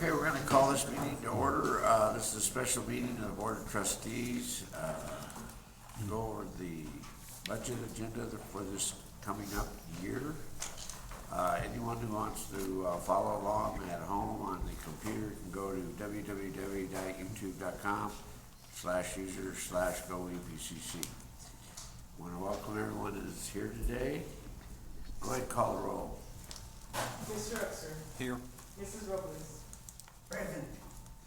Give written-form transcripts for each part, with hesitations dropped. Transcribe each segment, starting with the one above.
Okay, we're gonna call this meeting to order. This is a special meeting of the Board of Trustees. Go over the budget agenda for this coming up year. Anyone who wants to follow along at home on the computer can go to www.youtube.com/user/goepcc. Want to welcome everyone that's here today. Go ahead and call the roll. Mr. Upser. Here. Mrs. Robles. Present.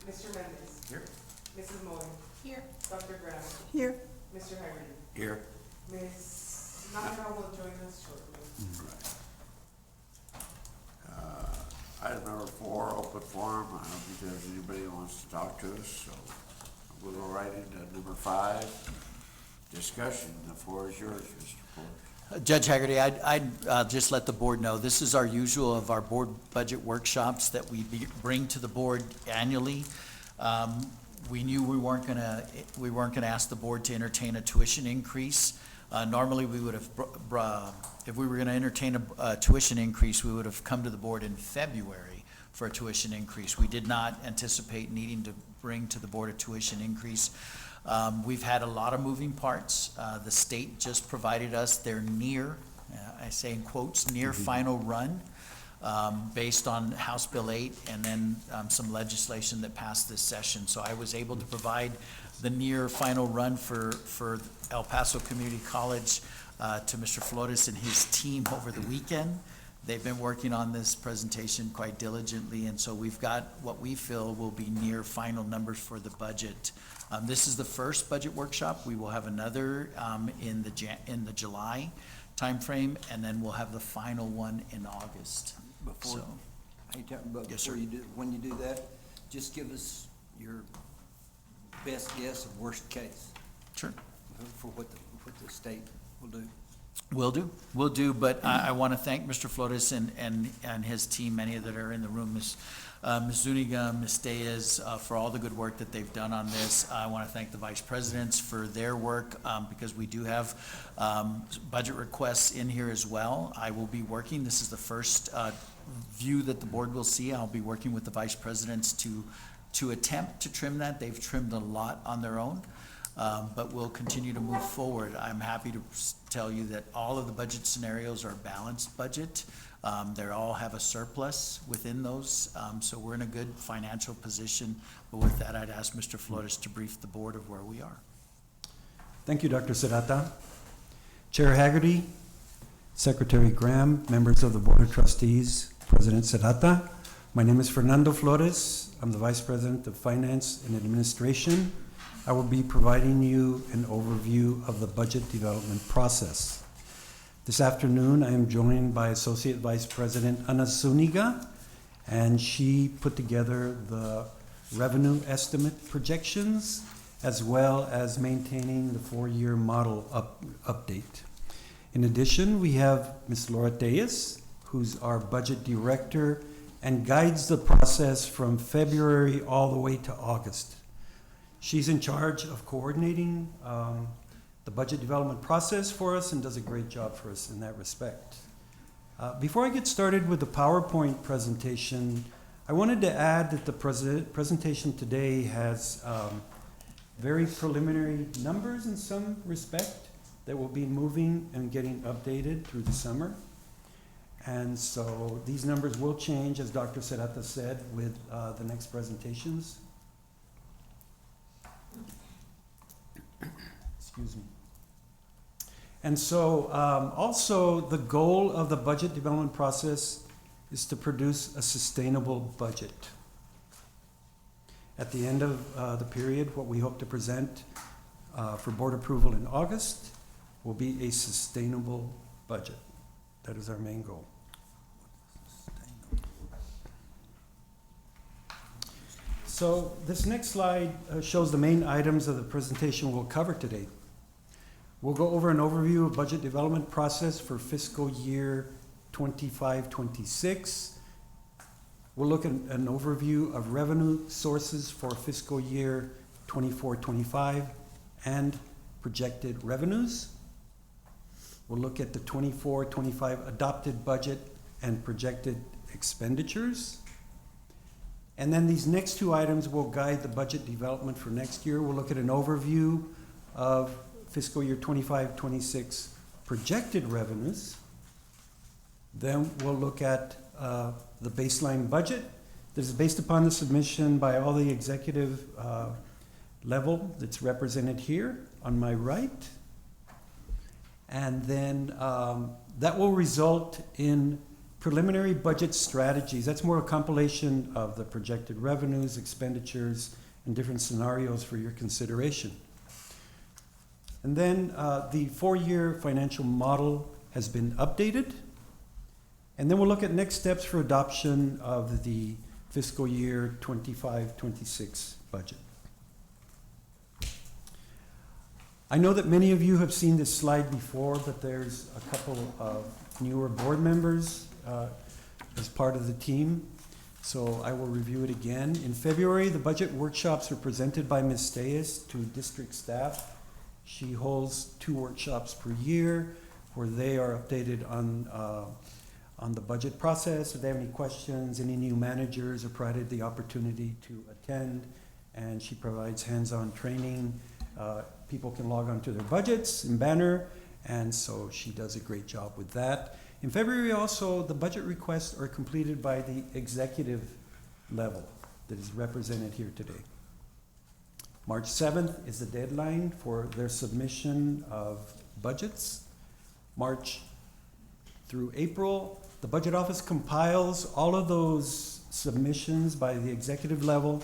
Mr. Mendez. Here. Mrs. Moore. Here. Dr. Graham. Here. Mr. Haggerty. Here. Ms. Nanda will join us shortly. Item number 4, open forum. I don't think there's anybody that wants to talk to us, so we'll go right into number 5, discussion. The floor is yours, Mr. Porter. Judge Haggerty, I'd just let the board know, this is our usual of our board budget workshops that we bring to the board annually. We knew we weren't gonna ask the board to entertain a tuition increase. Normally, we would have, if we were gonna entertain a tuition increase, we would have come to the board in February for a tuition increase. We did not anticipate needing to bring to the board a tuition increase. We've had a lot of moving parts. The state just provided us their near, I say in quotes, near final run, based on House Bill 8 and then some legislation that passed this session. So I was able to provide the near final run for El Paso Community College to Mr. Flores and his team over the weekend. They've been working on this presentation quite diligently, and so we've got what we feel will be near final numbers for the budget. This is the first budget workshop. We will have another in the July timeframe, and then we'll have the final one in August. Before, So, but Yes, before sir. you do, when you do that, just give us your best guess of worst case sure. for what the state will do. Will do, but I want to thank Mr. Flores and his team, many that are in the room, Ms. Zuniga, Ms. Diaz, for all the good work that they've done on this. I want to thank the vice presidents for their work, because we do have budget requests in here as well. I will be working, this is the first view that the board will see. I'll be working with the vice presidents to attempt to trim that. They've trimmed a lot on their own. But we'll continue to move forward. I'm happy to tell you that all of the budget scenarios are a balanced budget. They all have a surplus within those, so we're in a good financial position. But with that, I'd ask Mr. Flores to brief the board of where we are. Thank you, Dr. Serrata. Chair Haggerty, Secretary Graham, members of the Board of Trustees, President Serrata. My name is Fernando Flores. I'm the Vice President of Finance and Administration. I will be providing you an overview of the budget development process. This afternoon, I am joined by Associate Vice President Ana Zuniga, and she put together the revenue estimate projections as well as maintaining the 4-year model update. In addition, we have Ms. Laura Diaz, who's our budget director and guides the process from February all the way to August. She's in charge of coordinating the budget development process for us and does a great job for us in that respect. Before I get started with the PowerPoint presentation, I wanted to add that the presentation today has very preliminary numbers in some respect that will be moving and getting updated through the summer. And so these numbers will change, as Dr. Serrata said, with the next presentations. Excuse me. And so also the goal of the budget development process is to produce a sustainable budget. At the end of the period, what we hope to present for board approval in August will be a sustainable budget. That is our main goal. So this next slide shows the main items of the presentation we'll cover today. We'll go over an overview of budget development process for fiscal year 25-26. We'll look at an overview of revenue sources for fiscal year 24-25 and projected revenues. We'll look at the 24-25 adopted budget and projected expenditures. And then these next two items will guide the budget development for next year. We'll look at an overview of fiscal year 25-26 projected revenues. Then we'll look at the baseline budget. This is based upon the submission by all the executive level that's represented here on my right. And then that will result in preliminary budget strategies. That's more a compilation of the projected revenues, expenditures, and different scenarios for your consideration. And then the four-year financial model has been updated. And then we'll look at next steps for adoption of the fiscal year 25-26 budget. I know that many of you have seen this slide before, but there's a couple of newer board members as part of the team, so I will review it again. In February, the budget workshops were presented by Ms. Steyes to district staff. She holds 2 workshops per year where they are updated on the budget process. If they have any questions, any new managers are provided the opportunity to attend, and she provides hands-on training. People can log on to their budgets in Banner, and so she does a great job with that. In February also, the budget requests are completed by the executive level that is represented here today. March 7th is the deadline for their submission of budgets. March through April, the Budget Office compiles all of those submissions by the executive level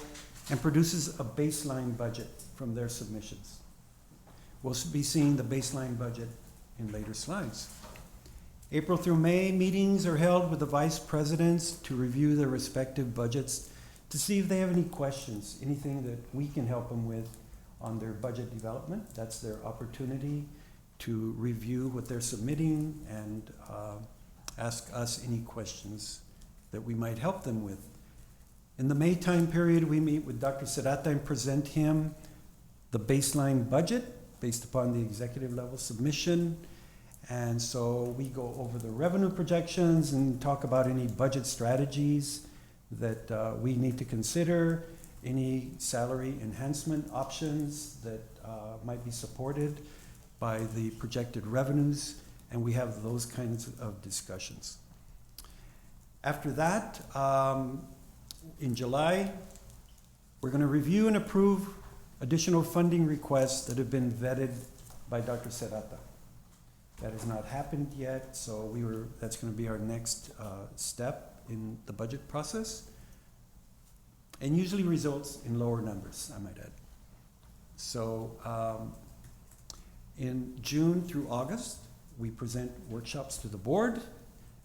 and produces a baseline budget from their submissions. We'll be seeing the baseline budget in later slides. April through May, meetings are held with the vice presidents to review their respective budgets to see if they have any questions, anything that we can help them with on their budget development. That's their opportunity to review what they're submitting and ask us any questions that we might help them with. In the May time period, we meet with Dr. Serrata and present him the baseline budget based upon the executive level submission. And so we go over the revenue projections and talk about any budget strategies that we need to consider, any salary enhancement options that might be supported by the projected revenues, and we have those kinds of discussions. After that, in July, we're going to review and approve additional funding requests that have been vetted by Dr. Serrata. That has not happened yet, so that's going to be our next step in the budget process, and usually results in lower numbers, I might add. So in June through August, we present workshops to the board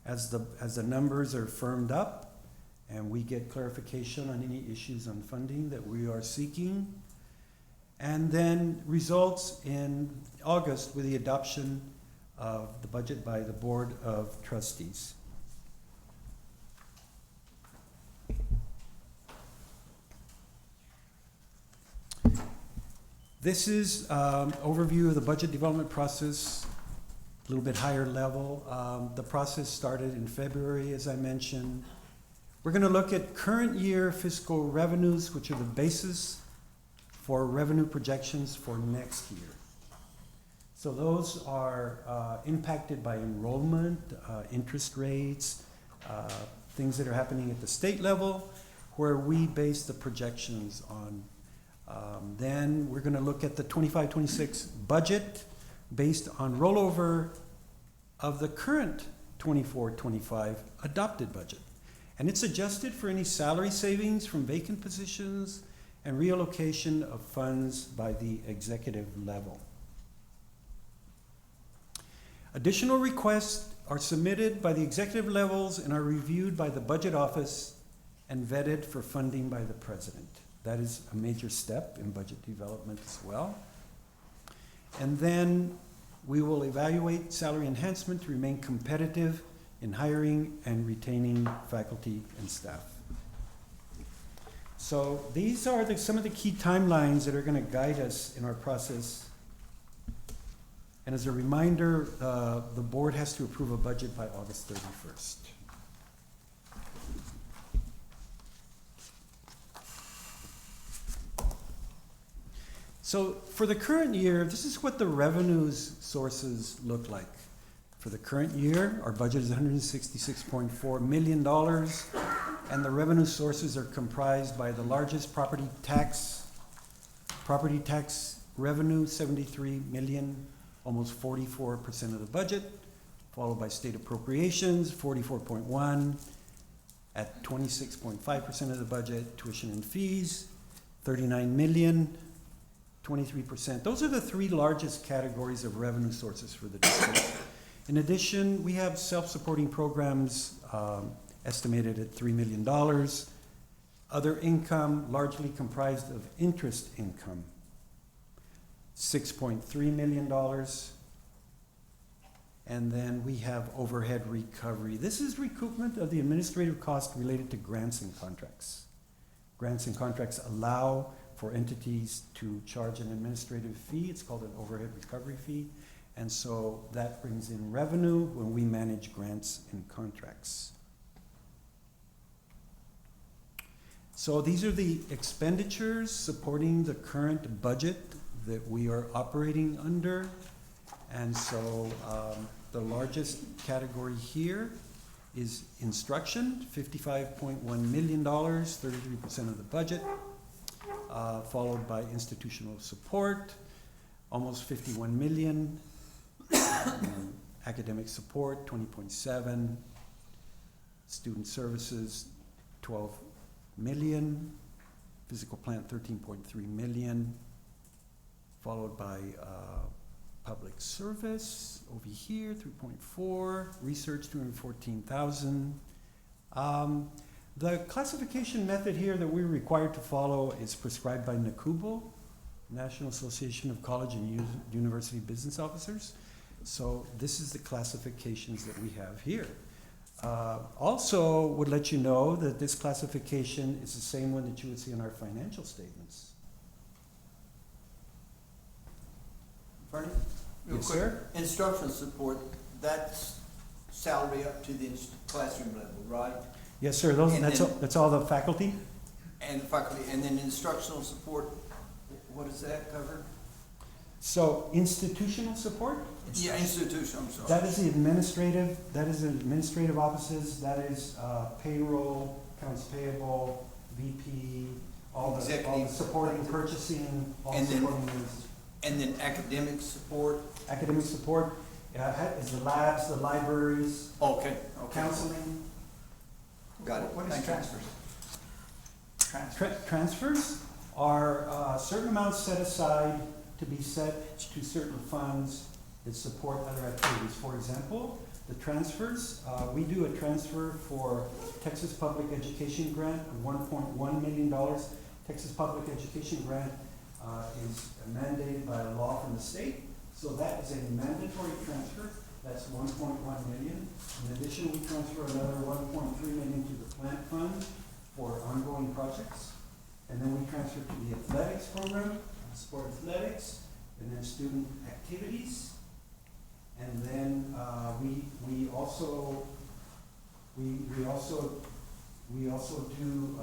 as the numbers are firmed up and we get clarification on any issues on funding that we are seeking. And then results in August with the adoption of the budget by the Board of Trustees. This is overview of the budget development process, a little bit higher level. The process started in February, as I mentioned. We're going to look at current year fiscal revenues, which are the basis for revenue projections for next year. So those are impacted by enrollment, interest rates, things that are happening at the state level, where we base the projections on. Then we're going to look at the 25-26 budget based on rollover of the current 24-25 adopted budget. And it's adjusted for any salary savings from vacant positions and reallocation of funds by the executive level. Additional requests are submitted by the executive levels and are reviewed by the Budget Office and vetted for funding by the President. That is a major step in budget development as well. And then we will evaluate salary enhancement to remain competitive in hiring and retaining faculty and staff. So these are some of the key timelines that are going to guide us in our process. And as a reminder, the board has to approve a budget by August 31st. So for the current year, this is what the revenues sources look like. For the current year, our budget is $166.4 million, and the revenue sources are comprised by the largest property tax revenue, 73 million, almost 44% of the budget, followed by state appropriations, 44.1, at 26.5% of the budget, tuition and fees, 39 million, 23%. Those are the three largest categories of revenue sources for the district. In addition, we have self-supporting programs estimated at $3 million. Other income largely comprised of interest income, $6.3 million. And then we have overhead recovery. This is recoupment of the administrative cost related to grants and contracts. Grants and contracts allow for entities to charge an administrative fee. It's called an overhead recovery fee. And so that brings in revenue when we manage grants and contracts. So these are the expenditures supporting the current budget that we are operating under. And so the largest category here is instruction, $55.1 million, 33% of the budget, followed by institutional support, almost 51 million, academic support, 20.7, student services, 12 million, physical plant, 13.3 million, followed by public service over here, 3.4, research, 214,000. The classification method here that we're required to follow is prescribed by NACUBO, National Association of College and University Business Officers. So this is the classifications that we have here. Also would let you know that this classification is the same one that you would see in our financial statements. Pardon? Yes, sir? Instructional support, that's salary up to the classroom level, right? Yes, sir. And That's all the faculty? And the faculty, and then instructional support, what does that cover? So institutional support? Yeah, institutional, I'm sorry. That is administrative offices, that is payroll, accounts payable, VP, all the Executive. supporting purchasing, all And then- supporting these. And then academic support? Academic support is the labs, the libraries, Okay, counseling. Got it. What is Thank you. transfers? Transfers are certain amounts set aside to be set to certain funds that support other activities. For example, the transfers, we do a transfer for Texas Public Education Grant of $1.1 million. Texas Public Education Grant is mandated by a law from the state. So that is a mandatory transfer. That's 1.1 million. In addition, we transfer another 1.3 million to the plant fund for ongoing projects. And then we transfer to the athletics program, sport athletics, and then student activities. And then we also do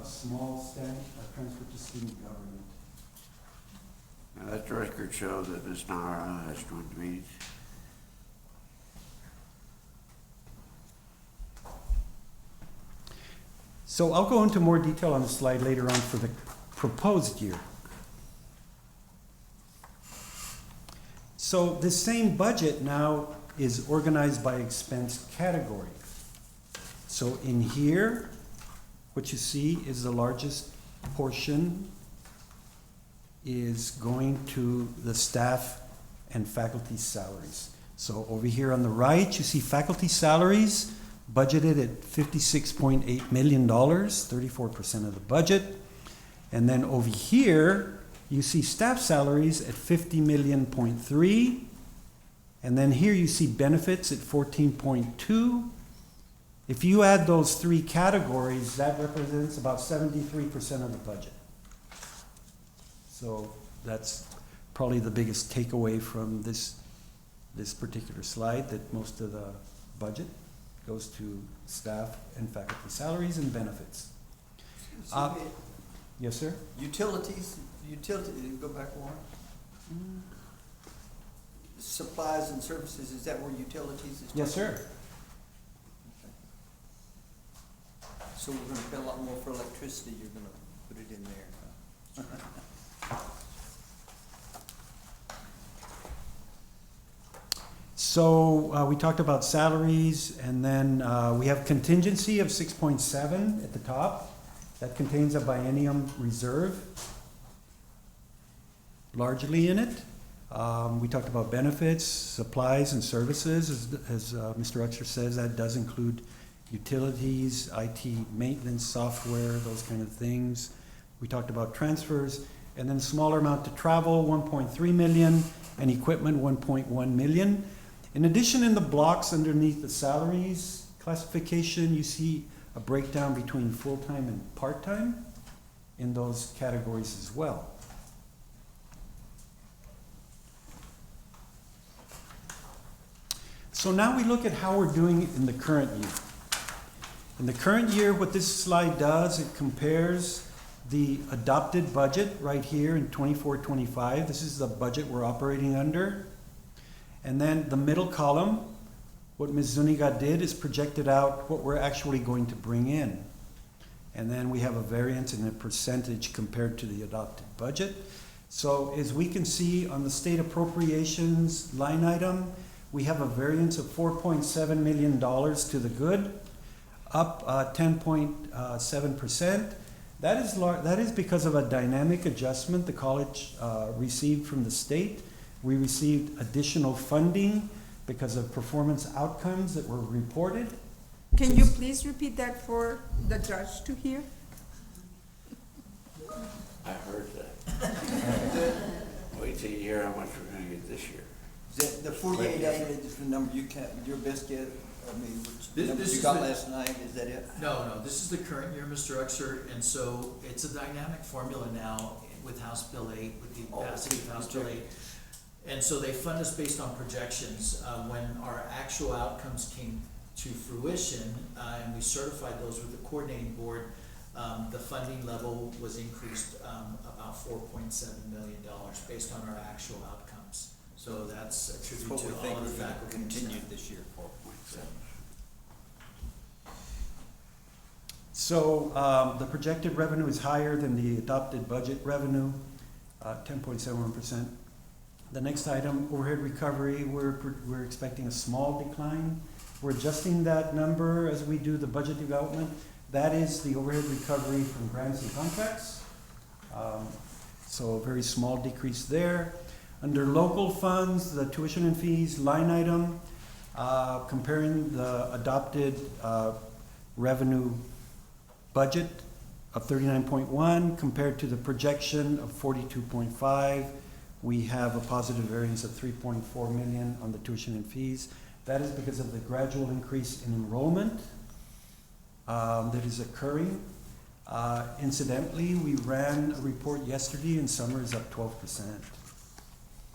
a small transfer to student government. Now, let the record show that Ms. Nara has joined the meeting. So I'll go into more detail on the slide later on for the proposed year. So this same budget now is organized by expense category. So in here, what you see is the largest portion is going to the staff and faculty salaries. So over here on the right, you see faculty salaries budgeted at $56.8 million, 34% of the budget. And then over here, you see staff salaries at $50.3 million. And then here you see benefits at 14.2. If you add those three categories, that represents about 73% of the budget. So that's probably the biggest takeaway from this particular slide, that most of the budget goes to staff and faculty salaries and benefits. Yes, sir? Utilities, go back one. Supplies and services, is that where utilities is? Yes, sir. So we're gonna pay a lot more for electricity, you're gonna put it in there. So, we talked about salaries, and then, we have contingency of 6.7 at the top. That contains a biennium reserve largely in it. We talked about benefits, supplies, and services, as Mr. Uxer says, that does include utilities, IT maintenance, software, those kind of things. We talked about transfers, and then a smaller amount to travel, 1.3 million, and equipment, 1.1 million. In addition, in the blocks underneath the salaries classification, you see a breakdown between full-time and part-time in those categories as well. So now we look at how we're doing in the current year. In the current year, what this slide does, it compares the adopted budget right here in 24-25. This is the budget we're operating under. And then the middle column, what Ms. Zuniga did is projected out what we're actually going to bring in. And then we have a variance in a percentage compared to the adopted budget. So as we can see on the state appropriations line item, we have a variance of $4.7 million to the good, up 10.7%. That is because of a dynamic adjustment the college received from the state. We received additional funding because of performance outcomes that were reported. Can you please repeat that for the judge to hear? I heard that. Wait till you hear how much we're gonna get this year. Is that the 48 is the number you can, your best guess, I mean, which This number you is got the- last night, is that it? No, this is the current year, Mr. Uxer, and so it's a dynamic formula now with House Bill 8, with the passage of House Bill 8. And so they fund us based on projections. When our actual outcomes came to fruition, and we certified those with the coordinating board, the funding level was increased about $4.7 million based on our actual outcomes. So that's That's attributed what to we all think of the is gonna faculty. continue this year. 4.7. So the projected revenue is higher than the adopted budget revenue, 10.71%. The next item, overhead recovery, we're expecting a small decline. We're adjusting that number as we do the budget development. That is the overhead recovery from grants and contracts. So a very small decrease there. Under local funds, the tuition and fees line item, comparing the adopted revenue budget of 39.1 compared to the projection of 42.5, we have a positive variance of 3.4 million on the tuition and fees. That is because of the gradual increase in enrollment that is occurring. Incidentally, we ran a report yesterday and summer is up 12%.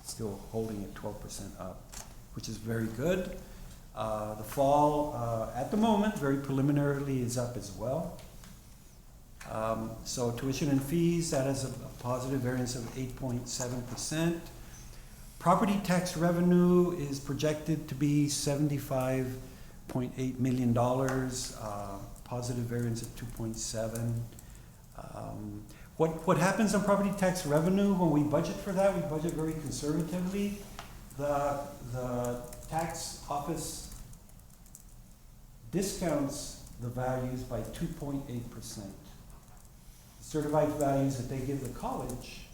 Still holding at 12% up, which is very good. The fall, at the moment, very preliminarily, is up as well. So tuition and fees, that is a positive variance of 8.7%. Property tax revenue is projected to be $75.8 million, positive variance of 2.7. What happens on property tax revenue when we budget for that? We budget very conservatively. The tax office discounts the values by 2.8%. Certified values that they give the college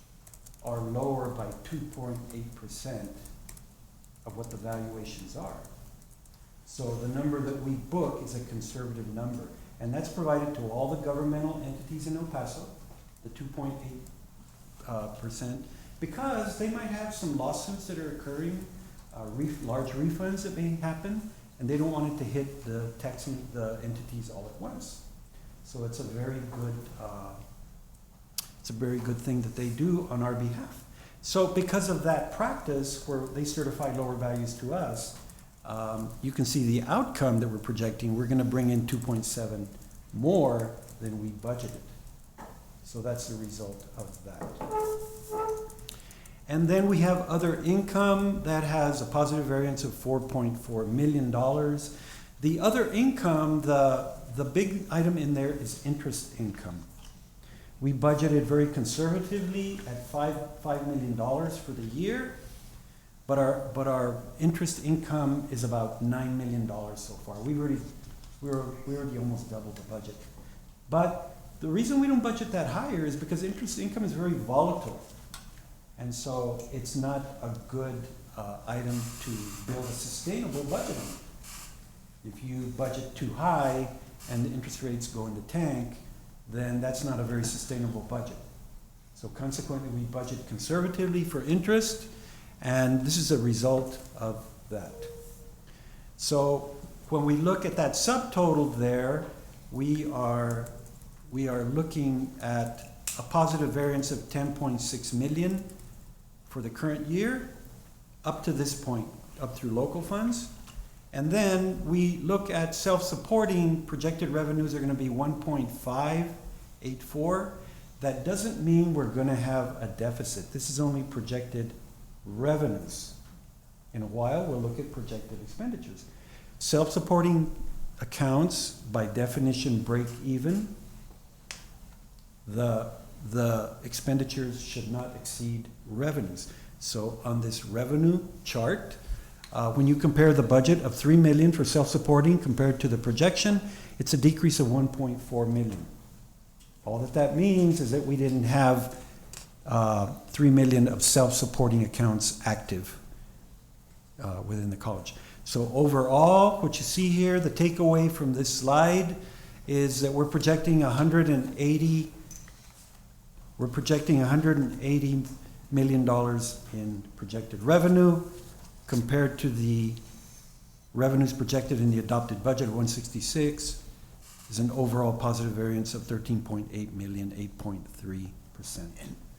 are lower by 2.8% of what the valuations are. So the number that we book is a conservative number. And that's provided to all the governmental entities in El Paso, the 2.8%, because they might have some lawsuits that are occurring, large refunds that may happen, and they don't want it to hit the entities all at once. So it's a very good thing that they do on our behalf. So because of that practice, where they certify lower values to us, you can see the outcome that we're projecting. We're going to bring in 2.7 more than we budgeted. So that's the result of that. And then we have other income that has a positive variance of $4.4 million. The other income, the big item in there is interest income. We budgeted very conservatively at $5 million for the year, but our interest income is about $9 million so far. We already almost doubled the budget. But the reason we don't budget that higher is because interest income is very volatile. And so it's not a good item to build a sustainable budget on. If you budget too high and the interest rates go in the tank, then that's not a very sustainable budget. So consequently, we budget conservatively for interest, and this is a result of that. So when we look at that subtotal there, we are looking at a positive variance of 10.6 million for the current year, up to this point, up through local funds. And then we look at self-supporting, projected revenues are gonna be 1.584. That doesn't mean we're gonna have a deficit. This is only projected revenues. In a while, we'll look at projected expenditures. Self-supporting accounts, by definition, break even. The expenditures should not exceed revenues. So on this revenue chart, when you compare the budget of 3 million for self-supporting compared to the projection, it's a decrease of 1.4 million. All that means is that we didn't have 3 million of self-supporting accounts active within the college. So overall, what you see here, the takeaway from this slide is that we're projecting 180 million dollars in projected revenue compared to the revenues projected in the adopted budget of 166 is an overall positive variance of 13.8 million, 8.3%.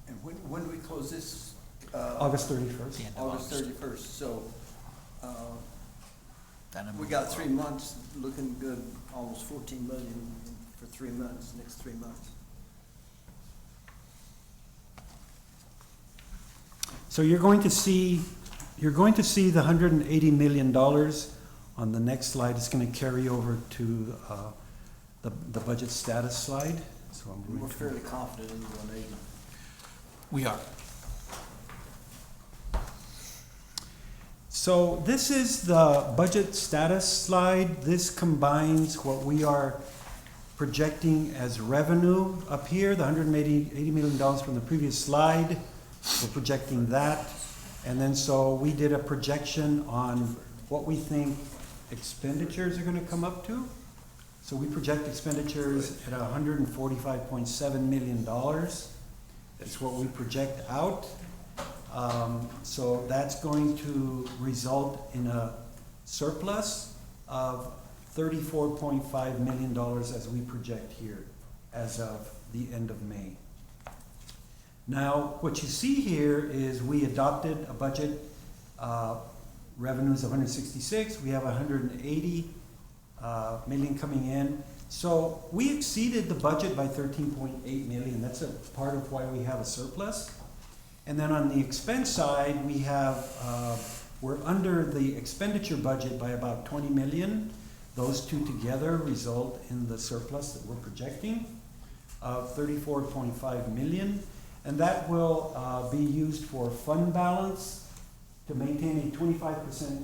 And when do we close this? August 31st. Yeah. August 31st, so, Then I'm- we got 3 months, looking good, almost 14 million for 3 months, next 3 months. So you're going to see the $180 million on the next slide. It's going to carry over to the budget status slide. So I'm We're going to, fairly confident in the 180. We are. so this is the budget status slide. This combines what we are projecting as revenue up here, the $180 million from the previous slide. We're projecting that. And then so we did a projection on what we think expenditures are going to come up to. So we project expenditures at $145.7 million. That's what we project out. So that's going to result in a surplus of $34.5 million as we project here as of the end of May. Now, what you see here is we adopted a budget, revenues of 166. We have 180 million coming in. So we exceeded the budget by 13.8 million. That's a part of why we have a surplus. And then on the expense side, we have, we're under the expenditure budget by about 20 million. Those two together result in the surplus that we're projecting of 34.5 million. And that will be used for fund balance to maintain a 25%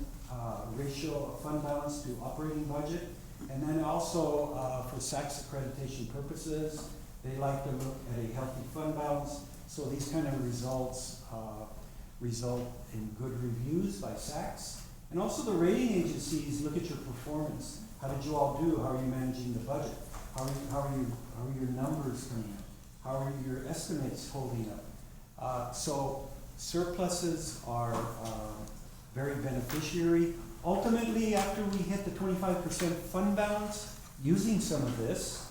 ratio of fund balance to operating budget. And then also for SACS accreditation purposes, they like to look at a healthy fund balance. So these kind of results result in good reviews by SACS. And also the rating agencies look at your performance. How did you all do? How are you managing the budget? How are your numbers coming in? How are your estimates holding up? So surpluses are very beneficiary. Ultimately, after we hit the 25% fund balance, using some of this,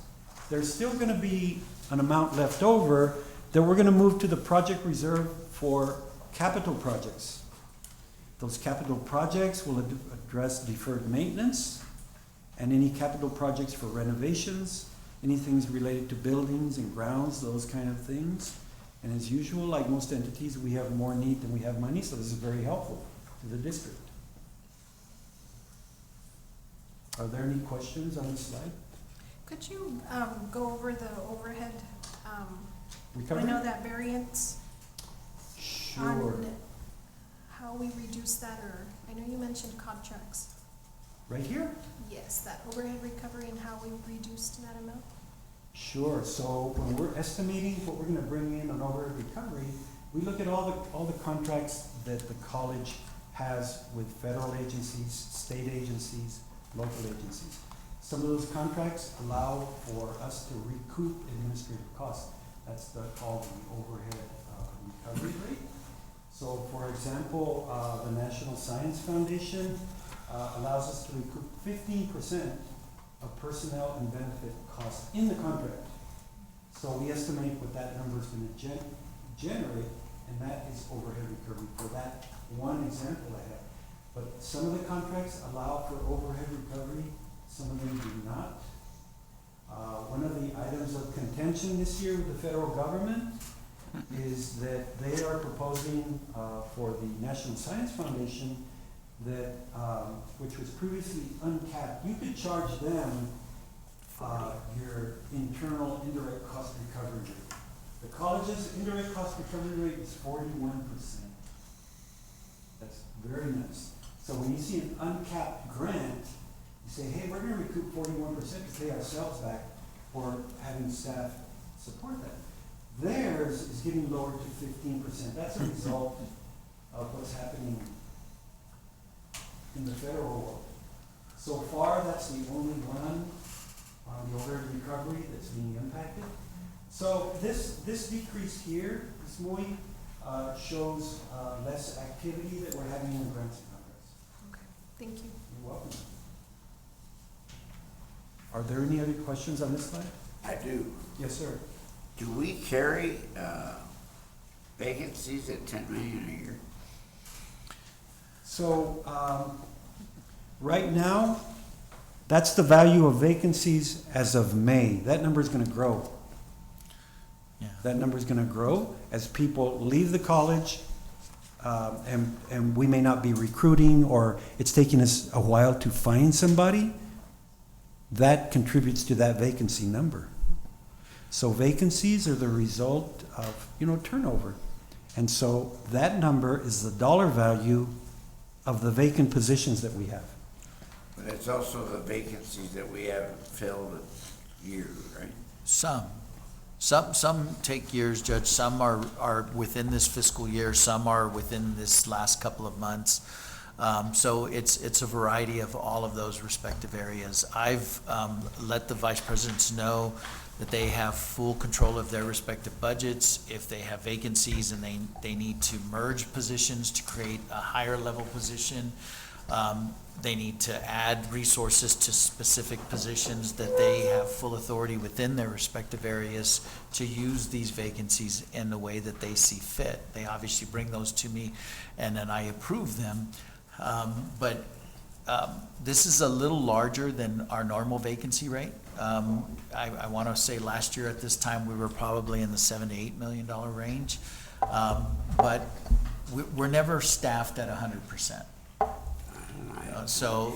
there's still going to be an amount left over that we're going to move to the project reserve for capital projects. Those capital projects will address deferred maintenance and any capital projects for renovations, anything related to buildings and grounds, those kind of things. And as usual, like most entities, we have more need than we have money, so this is very helpful to the district. Are there any questions on this slide? Could you go over the overhead? I Recovery? know that variance Sure. on how we reduce that, or, I know you mentioned contracts. Right here? Yes, that overhead recovery and how we reduced that amount? Sure, so when we're estimating what we're gonna bring in on overhead recovery, we look at all the contracts that the college has with federal agencies, state agencies, local agencies. Some of those contracts allow for us to recoup administrative costs. That's called the overhead recovery rate. So for example, the National Science Foundation allows us to recoup 15% of personnel and benefit costs in the contract. So we estimate what that number is gonna generate, and that is overhead recovery for that one example I have. But some of the contracts allow for overhead recovery, some of them do not. One of the items of contention this year with the federal government is that they are proposing for the National Science Foundation that, which was previously uncapped, you could charge them your internal indirect cost recovery rate. The college's indirect cost recovery rate is 41%. That's very nice. So when you see an uncapped grant, you say, hey, we're gonna recoup 41% to pay ourselves back for having staff support that. Theirs is getting lowered to 15%. That's a result of what's happening in the federal world. So far, that's the only one on the overhead recovery that's being impacted. So this decrease here, this MOI, shows less activity that we're having in the grants and contracts. Okay, thank you. You're welcome. Are there any other questions on this slide? I do. Yes, sir. Do we carry vacancies at 10 million a year? So, right now, that's the value of vacancies as of May. That number is gonna grow. Yeah. That number is gonna grow as people leave the college, and we may not be recruiting, or it's taking us a while to find somebody. That contributes to that vacancy number. So vacancies are the result of, turnover. And so that number is the dollar value of the vacant positions that we have. But it's also the vacancies that we haven't filled a year, right? Some take years, Judge, some are within this fiscal year, some are within this last couple of months. So it's a variety of all of those respective areas. I've let the vice presidents know that they have full control of their respective budgets. If they have vacancies and they need to merge positions to create a higher level position, they need to add resources to specific positions, that they have full authority within their respective areas to use these vacancies in the way that they see fit. They obviously bring those to me and then I approve them. But this is a little larger than our normal vacancy rate. I want to say last year at this time, we were probably in the $7 to $8 million range. But we're never staffed at 100%. So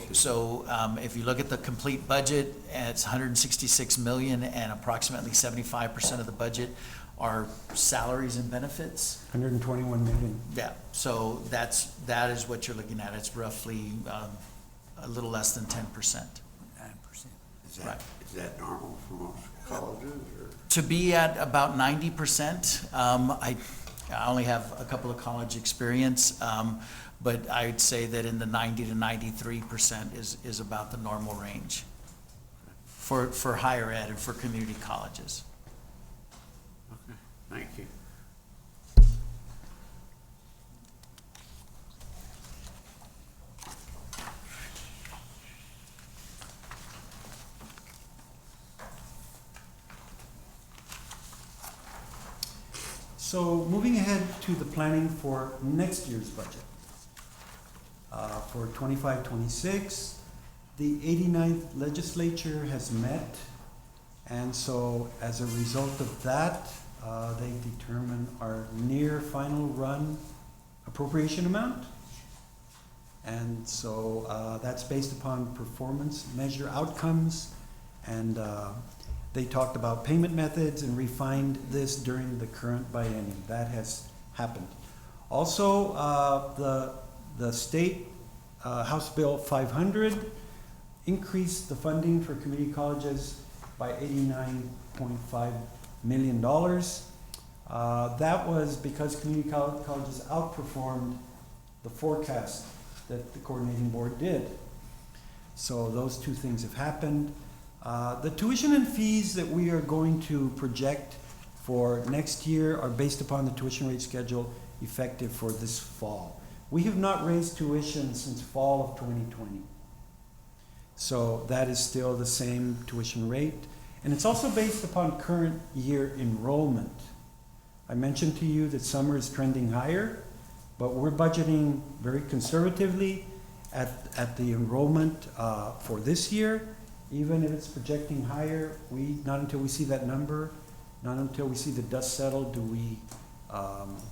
if you look at the complete budget, it's 166 million, and approximately 75% of the budget are salaries and benefits. 121 million. Yeah, so that is what you're looking at. It's roughly a little less than 10%. 9%. Right. Is that normal for most colleges, or? To be at about 90%, I only have a couple of college experience, but I'd say that in the 90 to 93% is about the normal range for higher ed and for community colleges. Okay, thank you. So moving ahead to the planning for next year's budget. For 25-26, the 89th legislature has met, and so as a result of that, they determine our near final run appropriation amount. And so that's based upon performance measure outcomes. And they talked about payment methods and refined this during the current biennium. That has happened. Also, the state House Bill 500 increased the funding for community colleges by $89.5 million. That was because community colleges outperformed the forecast that the coordinating board did. So those two things have happened. The tuition and fees that we are going to project for next year are based upon the tuition rate schedule effective for this fall. We have not raised tuition since fall of 2020. So that is still the same tuition rate. And it's also based upon current year enrollment. I mentioned to you that summer is trending higher, but we're budgeting very conservatively at the enrollment for this year. Even if it's projecting higher, not until we see that number, not until we see the dust settle, do we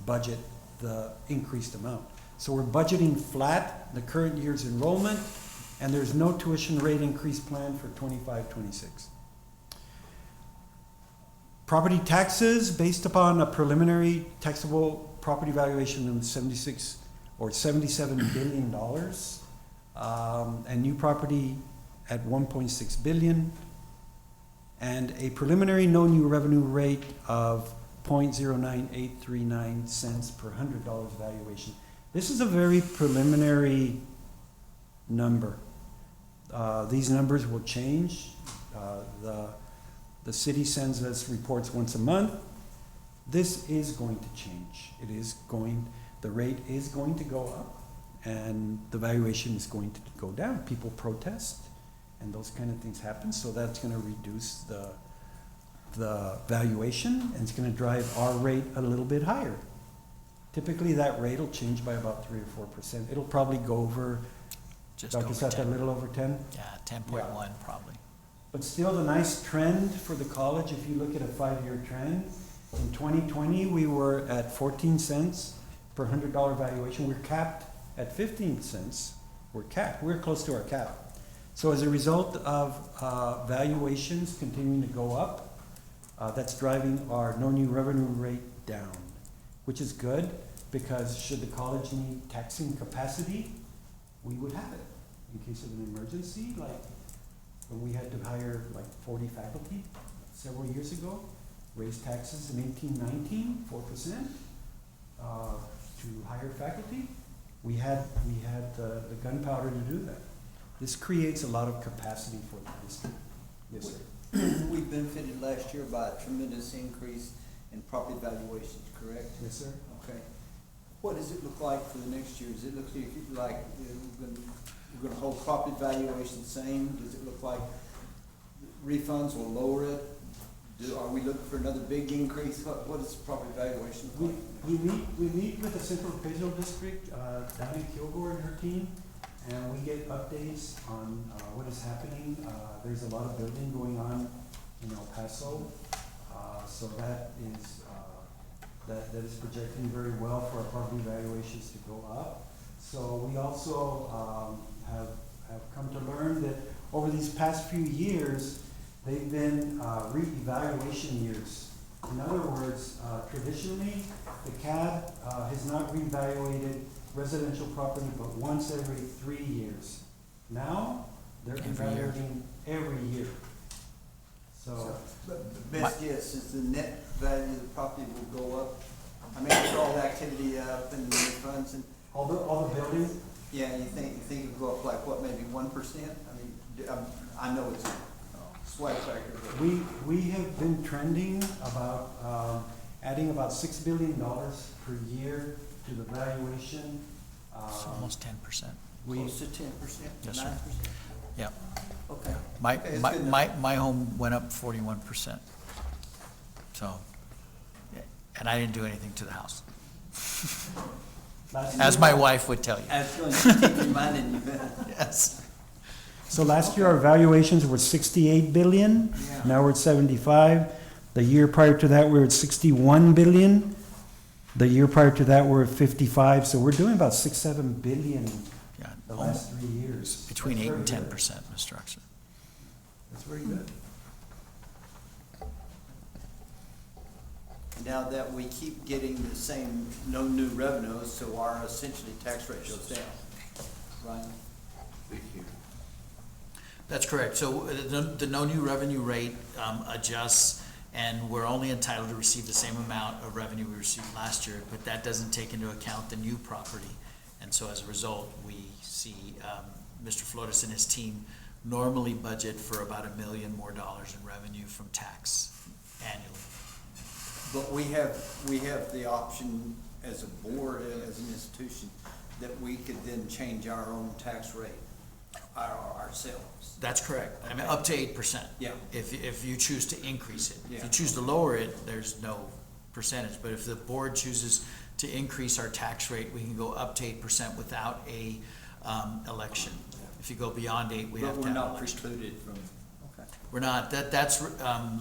budget the increased amount. So we're budgeting flat the current year's enrollment, and there's no tuition rate increase planned for 25-26. Property taxes, based upon a preliminary taxable property valuation of $77 billion, and new property at $1.6 billion, and a preliminary no new revenue rate of 0.09839 cents per $100 valuation. This is a very preliminary number. These numbers will change. The city sends us reports once a month. This is going to change. The rate is going to go up, and the valuation is going to go down. People protest, and those kind of things happen, so that's gonna reduce the valuation, and it's gonna drive our rate a little bit higher. Typically, that rate will change by about 3 or 4%. It'll probably go over, Just Dr. over Sata, a 10. little over 10? Yeah, 10.1 probably. But still, the nice trend for the college, if you look at a 5-year trend, in 2020, we were at 14 cents per $100 valuation. We're capped at 15 cents. We're capped. We're close to our cap. So as a result of valuations continuing to go up, that's driving our no new revenue rate down, which is good, because should the college need taxing capacity, we would have it in case of an emergency, like when we had to hire like 40 faculty several years ago, raise taxes in 1819, 4%, to hire faculty. We had the gunpowder to do that. This creates a lot of capacity for the district. Yes, sir. We benefited last year by a tremendous increase in property valuations, correct? Yes, sir. Okay. What does it look like for the next year? Does it look like we're gonna hold property valuation the same? Does it look like refunds will lower it? Are we looking for another big increase? What does property valuation look like? We meet with the Central Appraisal District, Diane Kilgore and her team, and we get updates on what is happening. There's a lot of building going on in El Paso, so that is projecting very well for our property valuations to go up. So we also have come to learn that over these past few years, they've been reevaluation years. In other words, traditionally, the CAD has not reevaluated residential property but once every 3 years. Now, they're evaluating every year. So, But the best guess is the net value of the property will go up. I mean, with all the activity up and the funds and, all the buildings, yeah, you think it'll go up like what, maybe 1%? I mean, I know it's a swipe factor, but. we have been trending about adding about $6 billion per year to the valuation. It's almost 10%. Close to 10%, 9%? Yes, sir. Yeah. Okay. My, Okay, it's my, good enough. my home went up 41%. So, yeah, and I didn't do anything to the house, as my wife would tell you. I was going to keep reminding you that. Yes. So last year, our valuations were 68 billion. Yeah. Now we're at 75. The year prior to that, we were at 61 billion. The year prior to that, we're at 55. So we're doing about 6-7 billion Yeah, the last 3 years. between That's 8 and very 10%, good. Mr. Oxon. That's very good. Now that we keep getting the same, no new revenues, so our essentially tax rate goes down, right? Thank you. That's correct. So the no new revenue rate adjusts, and we're only entitled to receive the same amount of revenue we received last year, but that doesn't take into account the new property. And so as a result, we see Mr. Flores and his team normally budget for about $1 million more in revenue from tax annually. But we have the option as a board, as an institution, that we could then change our own tax rate ourselves. That's correct. I mean, up to 8%. Yeah. If you choose to increase it. If Yeah. you choose to lower it, there's no percentage. But if the board chooses to increase our tax rate, we can go up to 8% without a election. If you go beyond 8, we have But to we're have an not election. precluded from, okay. We're not. That's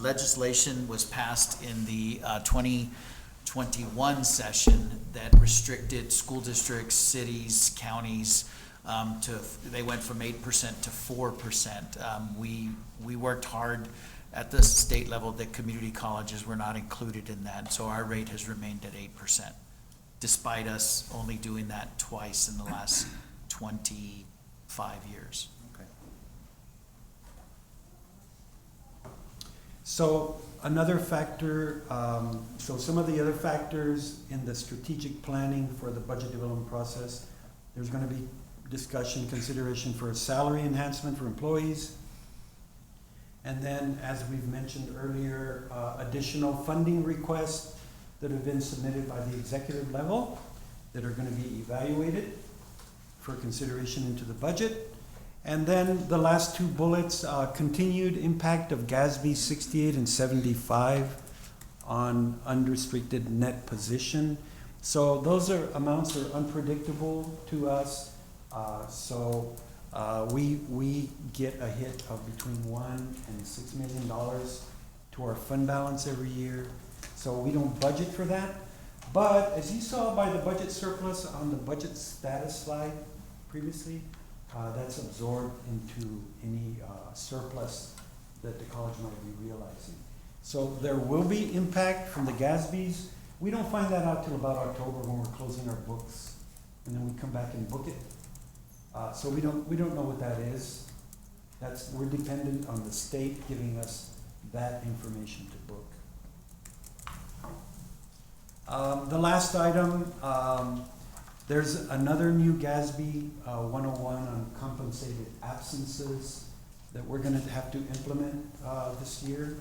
legislation was passed in the 2021 session that restricted school districts, cities, counties, they went from 8% to 4%. We worked hard at the state level that community colleges were not included in that, so our rate has remained at 8%, despite us only doing that twice in the last 25 years. Okay. So another factor, so some of the other factors in the strategic planning for the budget development process, there's gonna be discussion, consideration for a salary enhancement for employees. And then, as we've mentioned earlier, additional funding requests that have been submitted by the executive level that are gonna be evaluated for consideration into the budget. And then the last two bullets, continued impact of GASB 68 and 75 on unrestricted net position. So those are amounts that are unpredictable to us. We get a hit of between $1 and $6 million to our fund balance every year. So we don't budget for that. But as you saw by the budget surplus on the budget status slide previously, that's absorbed into any surplus that the college might be realizing. So there will be impact from the GASBs. We don't find that out till about October when we're closing our books, and then we come back and book it. So we don't know what that is. We're dependent on the state giving us that information to book. The last item, there's another new GASB 101 on compensated absences that we're gonna have to implement this year.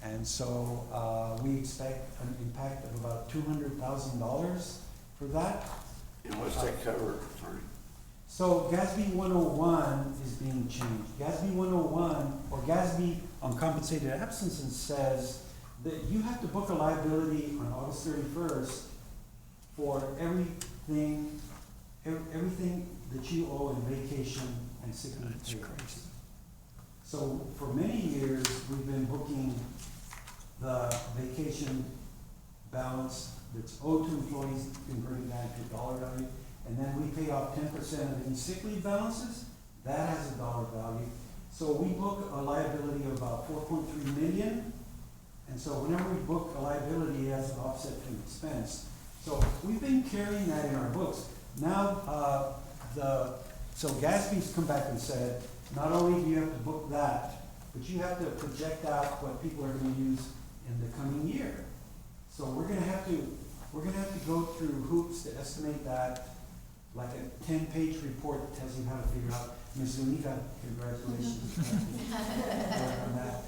And so we expect an impact of about $200,000 for that. And what's that cover, sorry? So GASB 101 is being changed. GASB 101, or GASB on compensated absences, says that you have to book a liability on August 31st for everything that you owe in vacation and sick leave That's pay. crazy. So for many years, we've been booking the vacation balance that's owed to employees, and bring it down to dollar value. And then we pay off 10% of any sick leave balances, that has a dollar value. So we book a liability of about 4.3 million. And so whenever we book a liability, it has an offset to an expense. So we've been carrying that in our books. Now, so GASB's come back and said, not only do you have to book that, but you have to project out what people are gonna use in the coming year. So we're gonna have to go through hoops to estimate that, like a 10-page report that tells you how to figure out. Ms. Zuniga, congratulations. On that.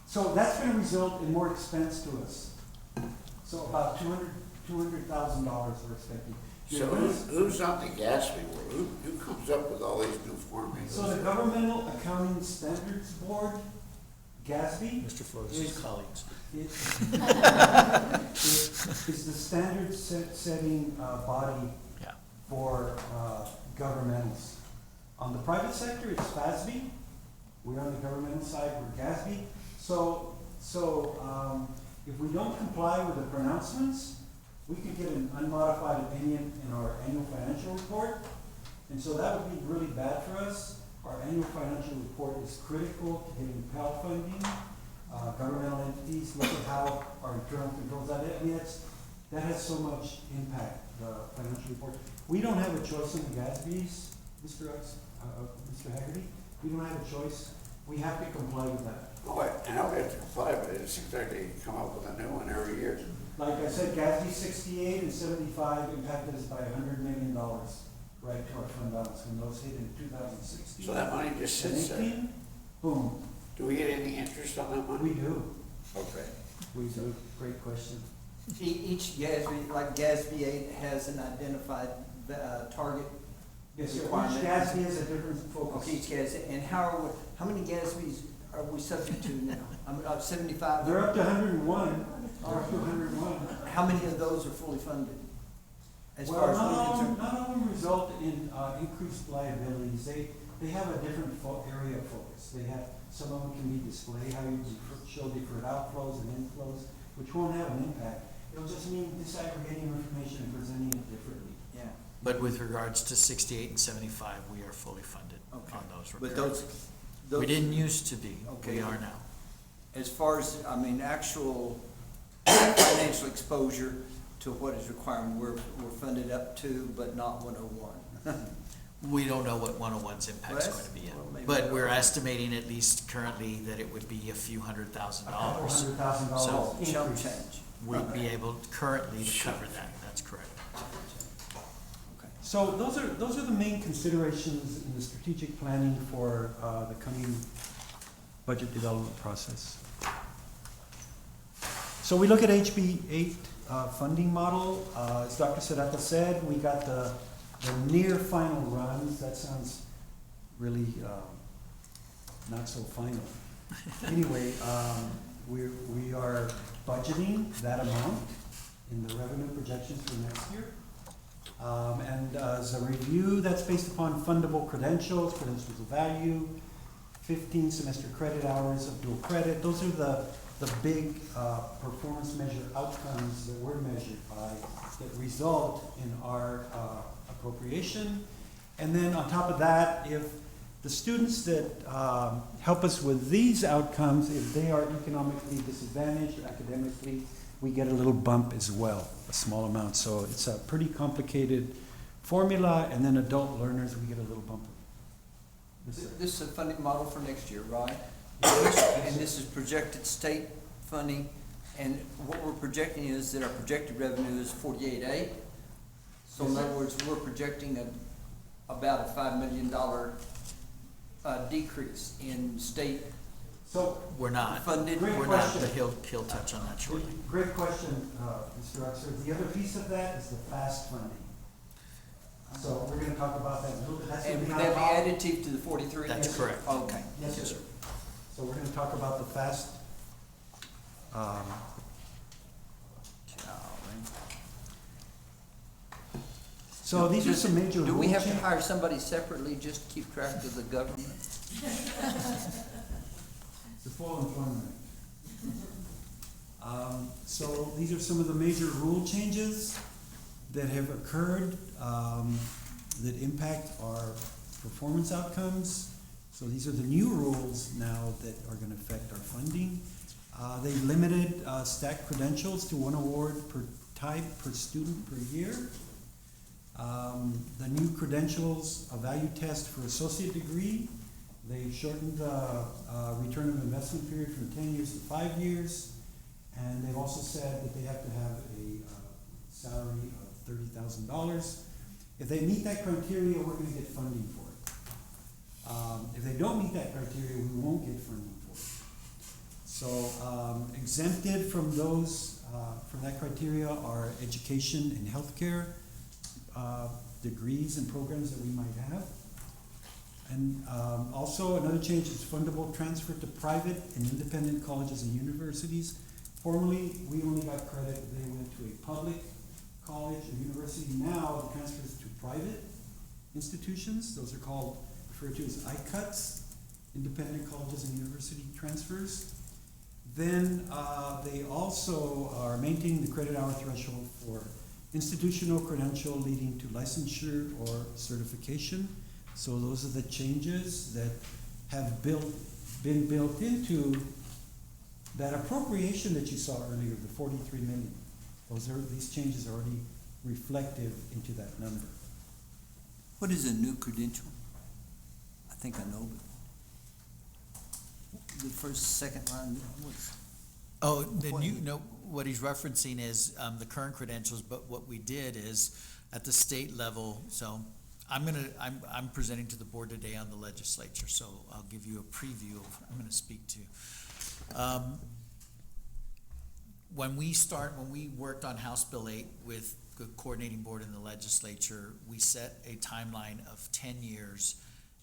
So that's gonna result in more expense to us. So about $200,000 we're expecting. So who's on the GASB board? Who comes up with all these new formulas? So the Governmental Accounting Standards Board, GASB, Mr. Flores' Is- colleagues. is the standard setting body Yeah. for governmentals. On the private sector, it's FASB. We're on the governmental side, we're GASB. So So, if we don't comply with the pronouncements, we could get an unmodified opinion in our annual financial report. And so that would be really bad for us. Our annual financial report is critical to getting Pell funding. Governmental entities look at how our internal controls that. I mean, that has so much impact, the financial report. We don't have a choice in the GASBs, Mr. Haggerty. We don't have a choice. We have to comply with that. Oh, I know we have to comply, but it seems like they come up with a new one every year. Like I said, GASB 68 and 75 impacted us by $100 million right to our fund balance when those hit in 2016. So that money just sits there. 18, boom, Do we get any interest on that money? we do. Okay. We do. Great question. Each GASB, like GASB 8 has an identified, target. Yes, sir. Each Requirement. GASB has a different focus. Okay, each GASB, and how many GASBs are we subject to now? 75? They're up to 101. They're up to 101. How many of those are fully funded? As Well, far as not we're all concerned? of them result in increased liabilities. They have a different area of focus. They have, some of them can be display, how you show deferred outflows and inflows, which won't have an impact. It'll just mean disaggregating information and presenting it differently. Yeah, But with regards to 68 and 75, we are fully funded Okay. on those but repairs. those. We didn't used to be, Okay. we are now. As far as, actual financial exposure to what is required, we're funded up to, but not 101. We don't know what 101's impact's Well, going to be well, maybe yet, but not. we're estimating at least currently that it would be a few $100,000. $100,000 So Chump increase. change. we'd be able currently to cover that, that's correct. Okay. So those are the main considerations in the strategic planning for the coming budget development process. So we look at HB 8 funding model. As Dr. Serrata said, we got the near final runs. That sounds really not so final. Anyway, we are budgeting that amount in the revenue projections for next year. And as a review, that's based upon fundable credentials of value, 15 semester credit hours of dual credit. Those are the big performance measure outcomes that we're measured by that result in our appropriation. And then on top of that, if the students that help us with these outcomes, if they are economically disadvantaged or academically, we get a little bump as well, a small amount. So it's a pretty complicated formula, and then adult learners, we get a little bump. Yes, sir. This is a funding model for next year, right? And this is projected state funding, and what we're projecting is that our projected revenue is 48.8. So in Yes, sir. other words, we're projecting about a $5 million decrease in state So, We're not, funded. Great we're not, question. but he'll touch on that shortly. great question, Mr. Oxer. The other piece of that is the FAST funding. So we're gonna talk about that in a little bit. That's And would gonna that be be additive to the 43? That's Yes, sir. correct. Okay. Yes, sir. So we're gonna talk about the FAST. So these are some major Do we rule have to change- hire somebody separately just to keep track of the government? The full employment. So these are some of the major rule changes that have occurred that impact our performance outcomes. So these are the new rules now that are gonna affect our funding. They limited stacked credentials to one award per type per student per year. The new credentials, a value test for associate degree. They shortened the return of investment period from 10 years to 5 years. And they've also said that they have to have a salary of $30,000. If they meet that criteria, we're gonna get funding for it. If they don't meet that criteria, we won't get funding for it. So exempted from those, from that criteria are education and healthcare degrees and programs that we might have. And also another change is fundable transfer to private and independent colleges and universities. Formerly, we only got credit if they went to a public college or university. Now, the transfers to private institutions, those are called, referred to as ICUTs, independent colleges and university transfers. Then they also are maintaining the credit hour threshold for institutional credential leading to licensure or certification. So those are the changes that have been built into that appropriation that you saw earlier, the 43 million. These changes are already reflective into that number. What is a new credential? I think I know, but the first, second line, what's? Oh, the What- new, no, what he's referencing is, the current credentials, but what we did is, at the state level, so, I'm presenting to the board today on the legislature, so I'll give you a preview of what I'm gonna speak to. When we worked on House Bill 8 with the coordinating board in the legislature, we set a timeline of 10 years,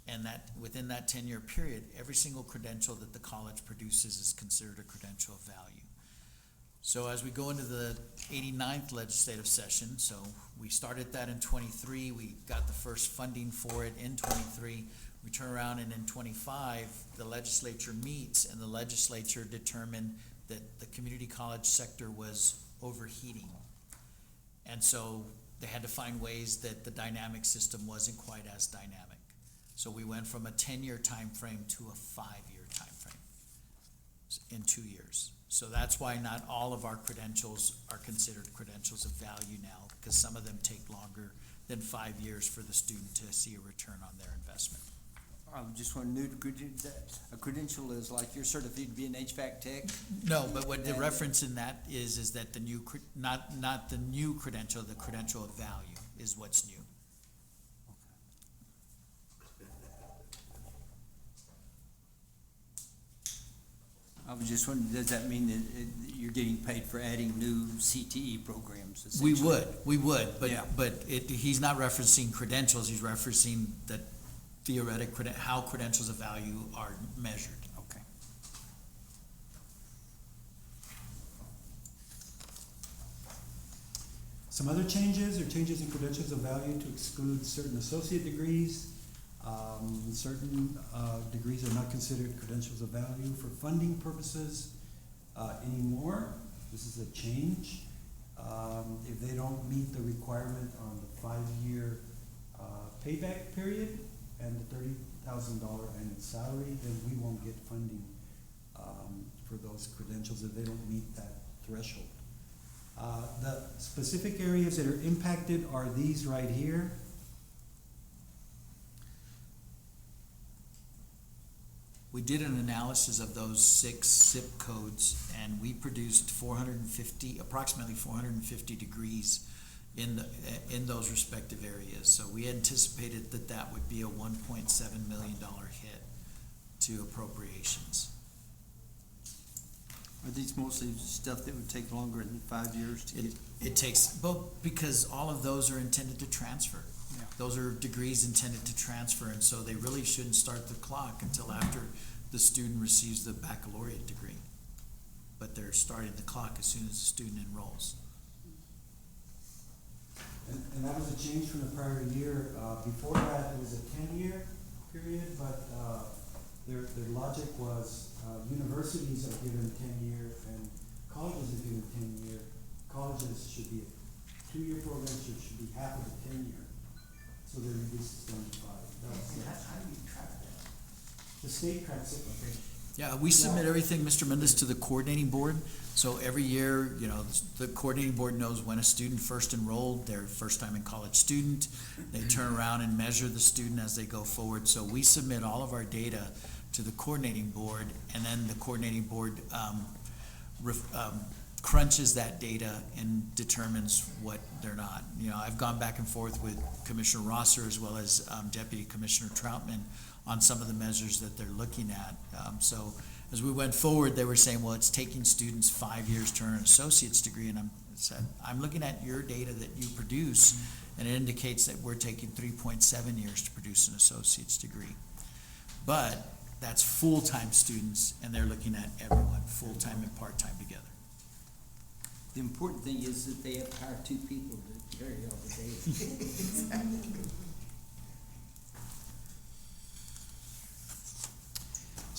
and that, within that 10-year period, every single credential that the college produces is considered a credential of value. So as we go into the 89th legislative session, so we started that in 23, we got the first funding for it in 23, we turn around and in 25, the legislature meets and the legislature determined that the community college sector was overheating. And so they had to find ways that the dynamic system wasn't quite as dynamic. So we went from a 10-year time frame to a 5-year time frame in 2 years. So that's why not all of our credentials are considered credentials of value now, because some of them take longer than 5 years for the student to see a return on their investment. I just want to know, a credential is like you're certified to be an HVAC tech? No, but what the reference in that is that the new, not the new credential, the credential of value is what's new. I was just wondering, does that mean that you're getting paid for adding new CTE programs? We essentially? would, Yeah. but he's not referencing credentials, he's referencing the theoretic how credentials of value are measured. Okay. Some other changes are changes in credentials of value to exclude certain associate degrees. Certain degrees are not considered credentials of value for funding purposes anymore. This is a change. If they don't meet the requirement on the 5-year payback period and the $30,000 annual salary, then we won't get funding for those credentials if they don't meet that threshold. The specific areas that are impacted are these right here. We did an analysis of those 6 zip codes, and we produced approximately 450 degrees in those respective areas. So we anticipated that would be a $1.7 million hit to appropriations. Are these mostly stuff that would take longer than 5 years to get? It takes, because all of those are intended to transfer. Yeah. Those are degrees intended to transfer, and so they really shouldn't start the clock until after the student receives the baccalaureate degree. But they're starting the clock as soon as the student enrolls. And that was a change from the prior year. Before that, it was a 10-year period, but their logic was universities are given 10-year and colleges are given 10-year. Colleges should be a 2-year program, so it should be half of the 10-year. So they reduced it to 5. How do you track that? The state tracks it. Okay. Yeah, we submit everything, Mr. Mendez, to the coordinating board. So every year, the coordinating board knows when a student first enrolled, their first time in college student. They turn around and measure the student as they go forward. So we submit all of our data to the coordinating board, and then the coordinating board crunches that data and determines what they're not. I've gone back and forth with Commissioner Rosser as well as Deputy Commissioner Troutman on some of the measures that they're looking at. So as we went forward, they were saying, well, it's taking students 5 years to earn an associate's degree, and I'm looking at your data that you produce, and it indicates that we're taking 3.7 years to produce an associate's degree. But that's full-time students, and they're looking at everyone, full-time and part-time together. The important thing is that they have to hire 2 people to carry all the data.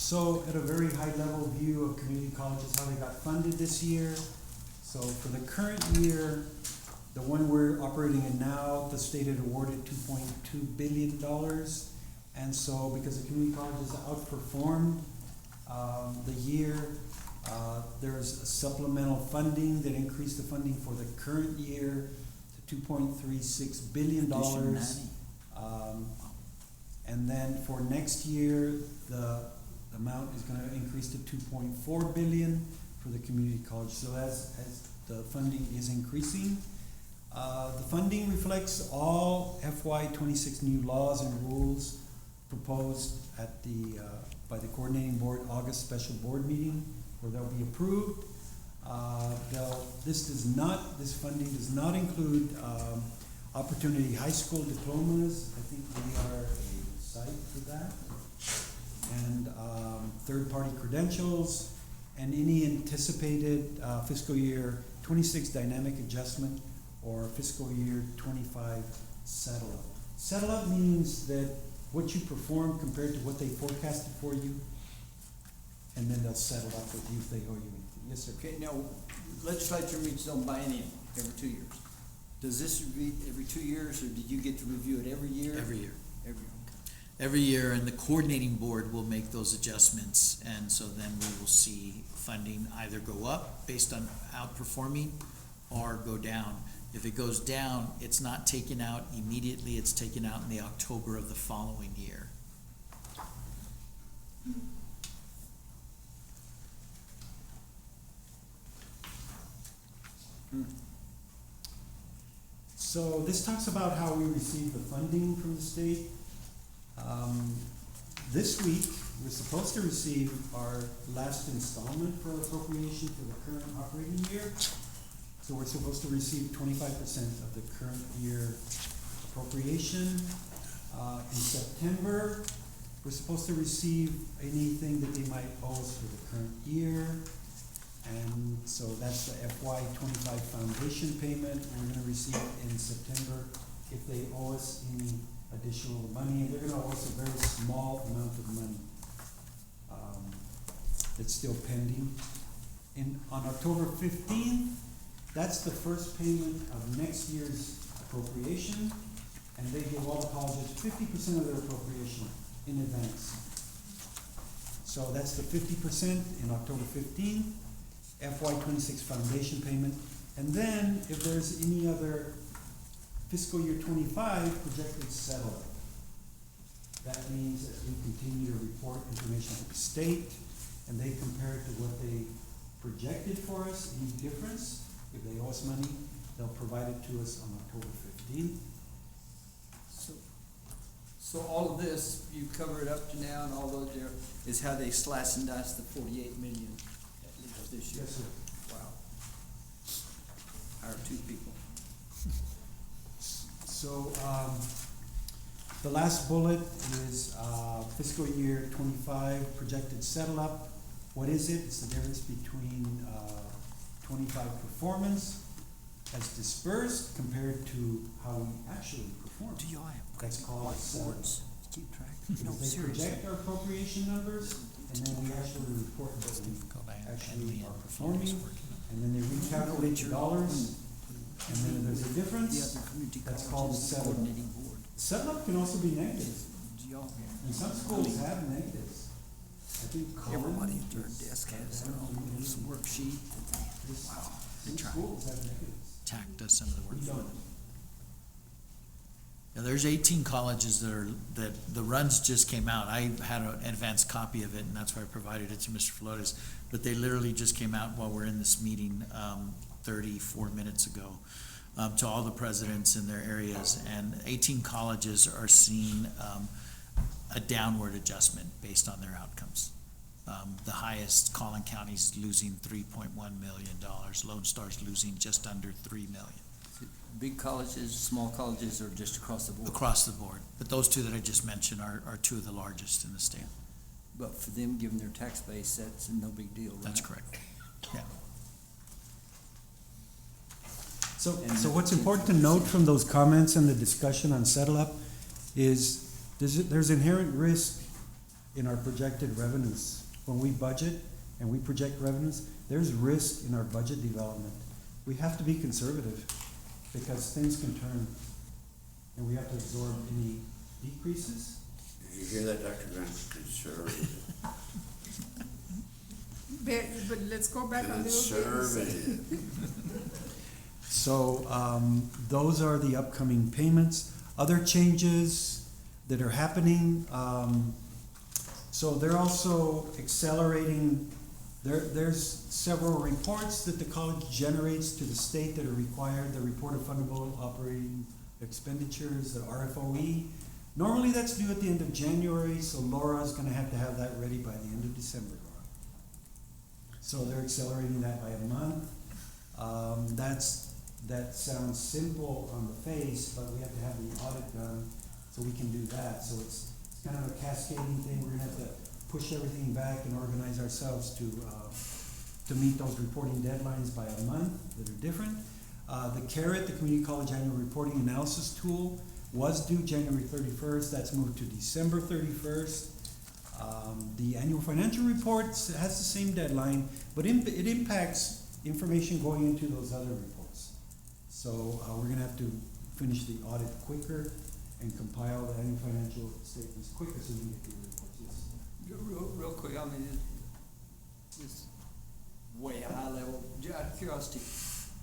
So at a very high level view of community colleges, how they got funded this year. So for the current year, the one we're operating in now, the state had awarded $2.2 billion. And so because the community colleges outperformed the year, there's a supplemental funding that increased the funding for the current year to $2.36 billion. And then for next year, the amount is gonna increase to 2.4 billion for the community college. So as the funding is increasing, the funding reflects all FY '26 new laws and rules proposed at the, by the coordinating board August special board meeting, where they'll be approved. This funding does not include, Opportunity High School diplomas. I think we are a site for that. And, third-party credentials, and any anticipated, fiscal year '26 dynamic adjustment or fiscal year '25 settle up. Settle up means that what you perform compared to what they forecasted for you, and then they'll settle up with you if they owe you anything. Yes, sir. Okay, now, legislature meets on biennium every 2 years. Does this read every 2 years, or did you get to review it every year? Every year. Every year, Every year, and the coordinating board will make those adjustments, and so then we will see funding either go up based on outperforming or go down. If it goes down, it's not taken out immediately, it's taken out in the October of the following year. So this talks about how we receive the funding from the state. This week, we're supposed to receive our last installment for appropriation for the current operating year. So we're supposed to receive 25% of the current year appropriation. In September, we're supposed to receive anything that they might owe us for the current year. And so that's the FY '25 foundation payment we're gonna receive in September if they owe us any additional money. And they're gonna owe us a very small amount of money that's still pending. On October 15th, that's the first payment of next year's appropriation, and they give all the colleges 50% of their appropriation in advance. So that's the 50% in October 15th. FY '26 foundation payment, and then if there's any other fiscal year '25 projected settle, that means that we continue to report information to the state, and they compare it to what they projected for us, any difference, if they owe us money, they'll provide it to us on October 15th. So all of this, you cover it up to now, and all those there, is how they slice and dice the 48 million at least this year. Yes, sir. Wow. Hire 2 people. So, the last bullet is, fiscal year '25 projected settle up. What is it? It's the difference between, '25 performance as dispersed compared to how we actually perform. Do y'all have That's called settle up. Keep track. Because they project our appropriation numbers, and then we actually report that we actually are performing, and then they recalculate the dollars, and then there's a difference. That's called settle up. Settle up can also be negative, and some schools have negatives. I think Everybody Collins at their is- desk has their own worksheet. Wow. Some schools have negatives. TAC does some of the work. We don't. Now, there's 18 colleges that the runs just came out. I had an advanced copy of it, and that's why I provided it to Mr. Flores. But they literally just came out while we're in this meeting, 34 minutes ago, to all the presidents in their areas. And 18 colleges are seeing a downward adjustment based on their outcomes. The highest, Collin County's losing $3.1 million. Lone Star's losing just under $3 million. Big colleges, small colleges, or just across the board? Across the board. But those two that I just mentioned are two of the largest in the state. But for them, given their tax base, that's no big deal, right? That's correct. Yeah. So, And so what's the- important to note from those comments and the discussion on settle up is there's inherent risk in our projected revenues. When we budget and we project revenues, there's risk in our budget development. We have to be conservative because things can turn and we have to absorb any decreases. Did you hear that, Dr. Grant? Conservative. But let's go back a little bit. Conservative. So, those are the upcoming payments. Other changes that are happening, so they're also accelerating, there's several reports that the college generates to the state that are required, the report of fundable operating expenditures, the RFOE. Normally that's due at the end of January, so Laura's gonna have to have that ready by the end of December, Laura. So they're accelerating that by a month. That sounds simple on the face, but we have to have the audit done, so we can do that. So it's kind of a cascading thing. We're gonna have to push everything back and organize ourselves to meet those reporting deadlines by a month that are different. The CARET, the Community College Annual Reporting Analysis Tool, was due January 31st. That's moved to December 31st. The annual financial report has the same deadline, but it impacts information going into those other reports. So we're gonna have to finish the audit quicker and compile the annual financial statements quicker so we can get the reports. Yes. Real quick, I mean, it's way high level. Out of curiosity,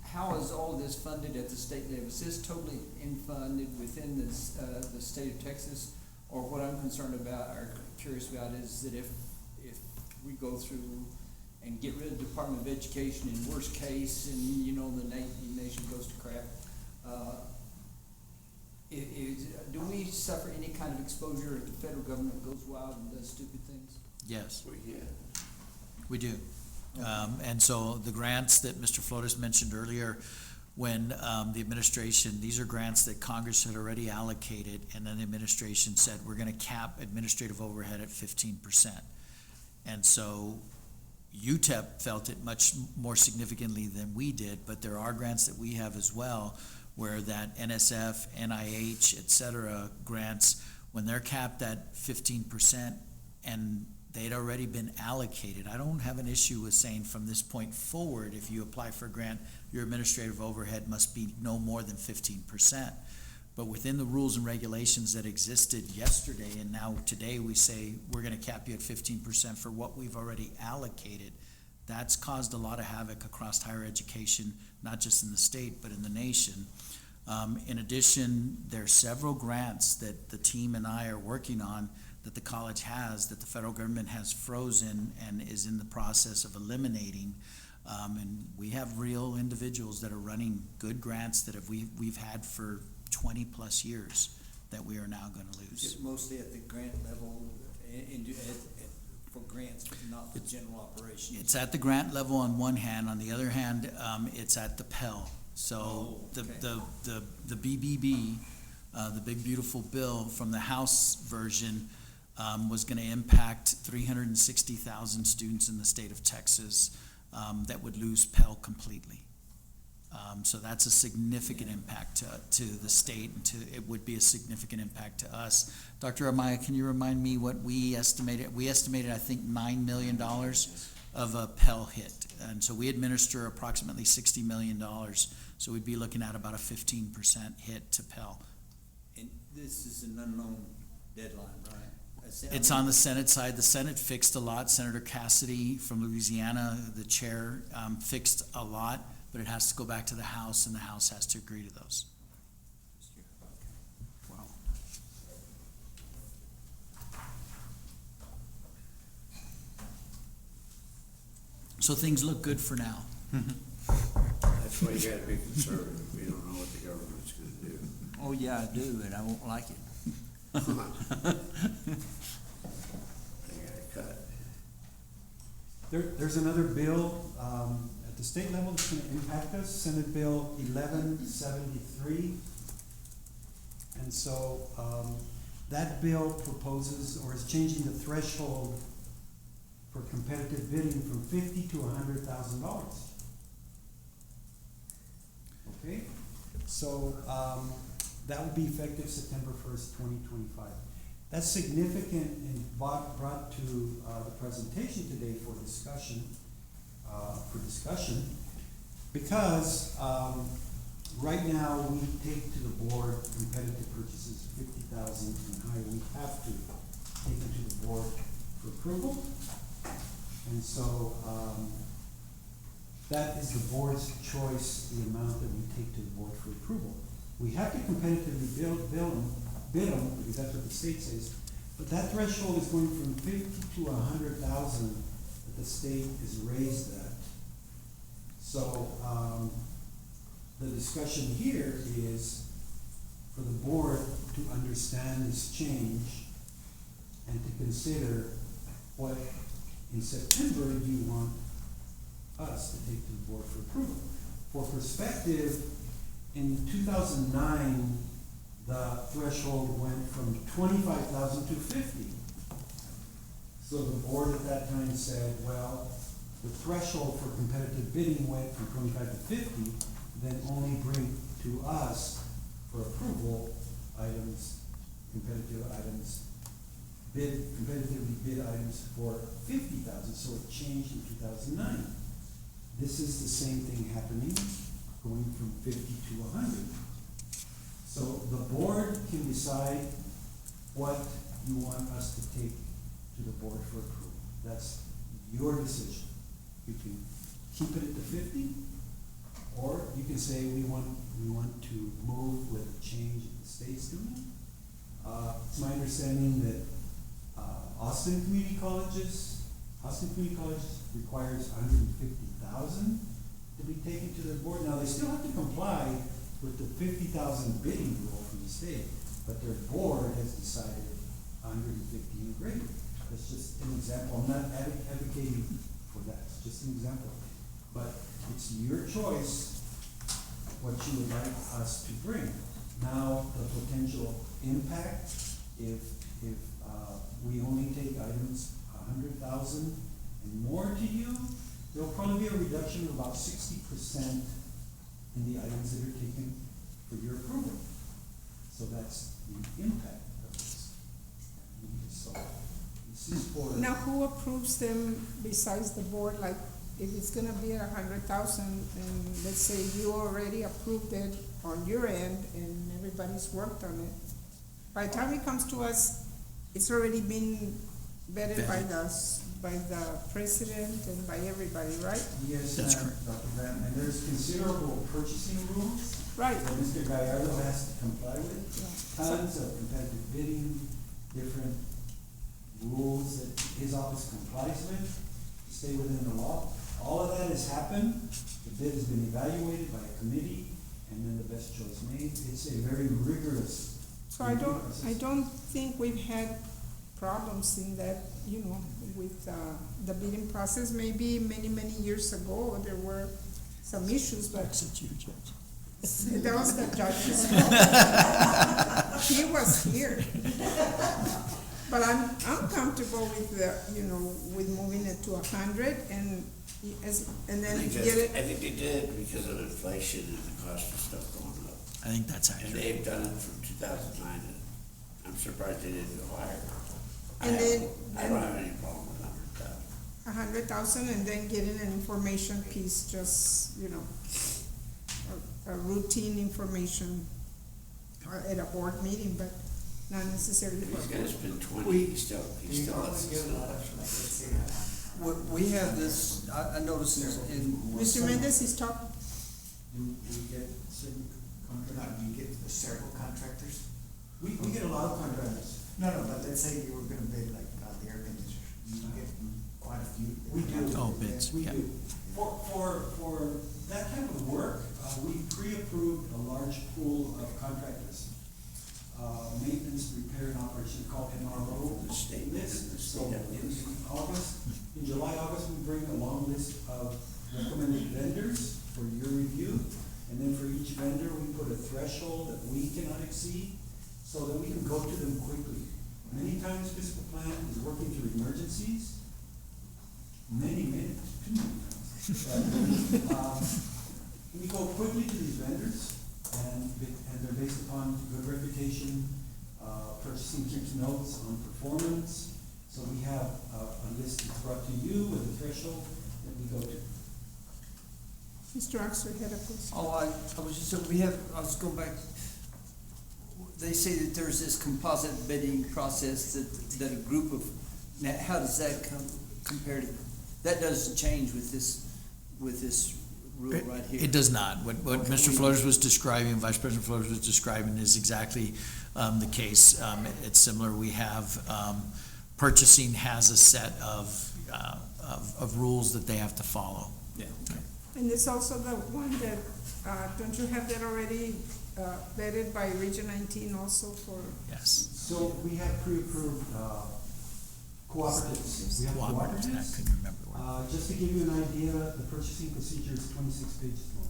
how is all this funded at the state level? Is this totally funded within this, the state of Texas? Or what I'm concerned about, or curious about, is that if we go through and get rid of the Department of Education in worst case, and you know, the nation goes to crap, do we suffer any kind of exposure if the federal government goes wild and does stupid things? Yes, Yeah. we do. And so the grants that Mr. Flores mentioned earlier, when the administration, these are grants that Congress had already allocated, and then the administration said, we're gonna cap administrative overhead at 15%. And so UTEP felt it much more significantly than we did, but there are grants that we have as well, where that NSF, NIH, et cetera, grants, when they're capped at 15% and they'd already been allocated, I don't have an issue with saying from this point forward, if you apply for a grant, your administrative overhead must be no more than 15%. But within the rules and regulations that existed yesterday, and now today we say, we're gonna cap you at 15% for what we've already allocated, that's caused a lot of havoc across higher education, not just in the state, but in the nation. In addition, there are several grants that the team and I are working on that the college has, that the federal government has frozen and is in the process of eliminating. And we have real individuals that are running good grants that we've had for 20 plus years that we are now gonna lose. Is it mostly at the grant level, for grants, but not the general operations? It's at the grant level on one hand, on the other hand, it's at the Pell. So the BBB, the Big Beautiful Bill from the House version, was gonna impact 360,000 students in the state of Texas that would lose Pell completely. So that's a significant impact to the state, and it would be a significant impact to us. Dr. Amaya, can you remind me what we estimated? We estimated, I think, $9 million of a Pell hit. And so we administer approximately $60 million. So we'd be looking at about a 15% hit to Pell. And this is an unknown deadline, right? It's on the Senate side. The Senate fixed a lot. Senator Cassidy from Louisiana, the chair, fixed a lot, but it has to go back to the House, and the House has to agree to those. Wow. So things look good for now. That's why you gotta be conservative. We don't know what the government's gonna do. Oh, yeah, I do, and I won't like it. They gotta cut. There's another bill, at the state level that's gonna impact us, Senate Bill 1173. And so, that bill proposes, or is changing the threshold for competitive bidding from $50,000 to $100,000. Okay, so, that will be effective September 1st, 2025. That's significant and brought to the presentation today for discussion, because right now we take to the board competitive purchases 50,000 and higher. We have to take it to the board for approval. And so that is the board's choice, the amount that we take to the board for approval. We have to competitively bid them, because that's what the state says, but that threshold is going from 50 to 100,000 that the state is raised at. So, the discussion here is for the board to understand this change and to consider what in September you want us to take to the board for approval. For perspective, in 2009, the threshold went from 25,000 to 50. So the board at that time said, well, the threshold for competitive bidding went from 25 to 50, then only bring to us for approval items, competitive items, competitively bid items for 50,000, so it changed in 2009. This is the same thing happening, going from 50 to 100. So the board can decide what you want us to take to the board for approval. That's your decision. You can keep it at the 50, or you can say we want to move with the change that the state's doing. It's my understanding that Austin Community College requires 150,000 to be taken to the board. Now, they still have to comply with the 50,000 bidding rule from the state, but their board has decided 150 and greater. That's just an example. I'm not advocating for that. It's just an example. But it's your choice what you would like us to bring. Now, the potential impact, if we only take items 100,000 and more to you, there'll probably be a reduction of about 60% in the items that are taken for your approval. So that's the impact of this. So this is for. Now, who approves them besides the board? Like, if it's gonna be 100,000, and let's say you already approved it on your end and everybody's worked on it, by the time it comes to us, it's already been vetted by the president and by everybody, right? Yes, That's ma'am, correct. Dr. Graham, and there's considerable purchasing rules Right. that Mr. Gallardo has to comply with. Yeah. Tons of competitive bidding, different rules that his office complies with to stay within the law. All of that has happened. The bid has been evaluated by a committee, and then the best choice made. It's a very rigorous. So I don't think we've had problems in that, with the bidding process. Maybe many years ago, there were some issues, but Except you, Judge. that was the judge's fault. He was here. But I'm comfortable with with moving it to 100 and then Because get it. I think they did because of inflation and the cost of stuff going up. I think that's And accurate. they've done it from 2009, and I'm surprised they didn't go higher. And then- I don't have any problem with 100,000. 100,000 and then getting an information piece, just, a routine information at a board meeting, but not necessarily. If he's gonna spend 20, We- he still You has probably to get a spend lot that. of, like, let's say, we have this, I noticed this in. Mr. Mendez is talking. Do we get certain contractors? Do you get several contractors? We get a lot of contractors. No, but let's say you were gonna bid like the air conditioners, you get quite a few. We do. Oh, bids, We yeah. do. For that type of work, we pre-approved a large pool of contractors. Maintenance, repair, and operation called MRO. The state list. and the So state. in July, August, we bring a long list of recommended vendors for your review. And then for each vendor, we put a threshold that we cannot exceed so that we can go to them quickly. Many times fiscal plan is working through emergencies. Too many times. We go quickly to these vendors and they're based upon good reputation, Purchasing keeps notes on performance. So we have a list that's brought to you with a threshold that we go to. Mr. Oxford had a question. Oh, I was just, so I was going back, they say that there's this composite bidding process that a group of, now, how does that compare to, that doesn't change with this rule right here? It does not. What Okay. Mr. Flores was describing, Vice President Flores was describing is exactly the case. It's similar. We have, purchasing has a set of rules that they have to follow. Yeah. And it's also the one that, don't you have that already vetted by Region 19 also for? Yes. So we have pre-approved cooperatives. We have I cooperatives. couldn't remember where. Just to give you an idea, the purchasing procedure is 26 pages long.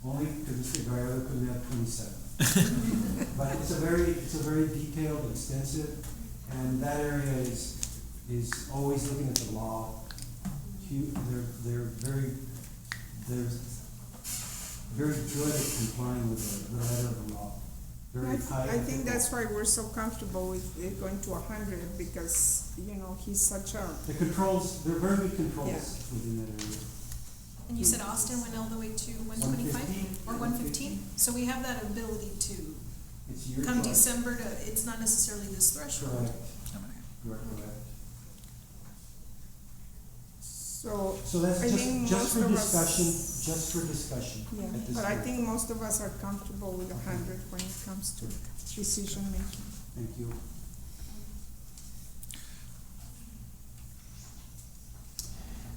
Only because Mr. Gallardo could have 27. But it's a very detailed, extensive, and that area is always looking at the law. They're very good at complying with the letter of the law. Very high. I think that's why we're so comfortable with it going to 100, because, you know, he's such a, The controls, they're very good controls Yeah. within that area. And you said Austin went all the way to 125 or 115? So we have that ability to, It's your come choice. December to, it's not necessarily this threshold. Correct, you are correct. so, So that's I think just most for of us- discussion, just for discussion yeah, at this but I point. think most of us are comfortable with 100 when it comes to decision making. Thank you.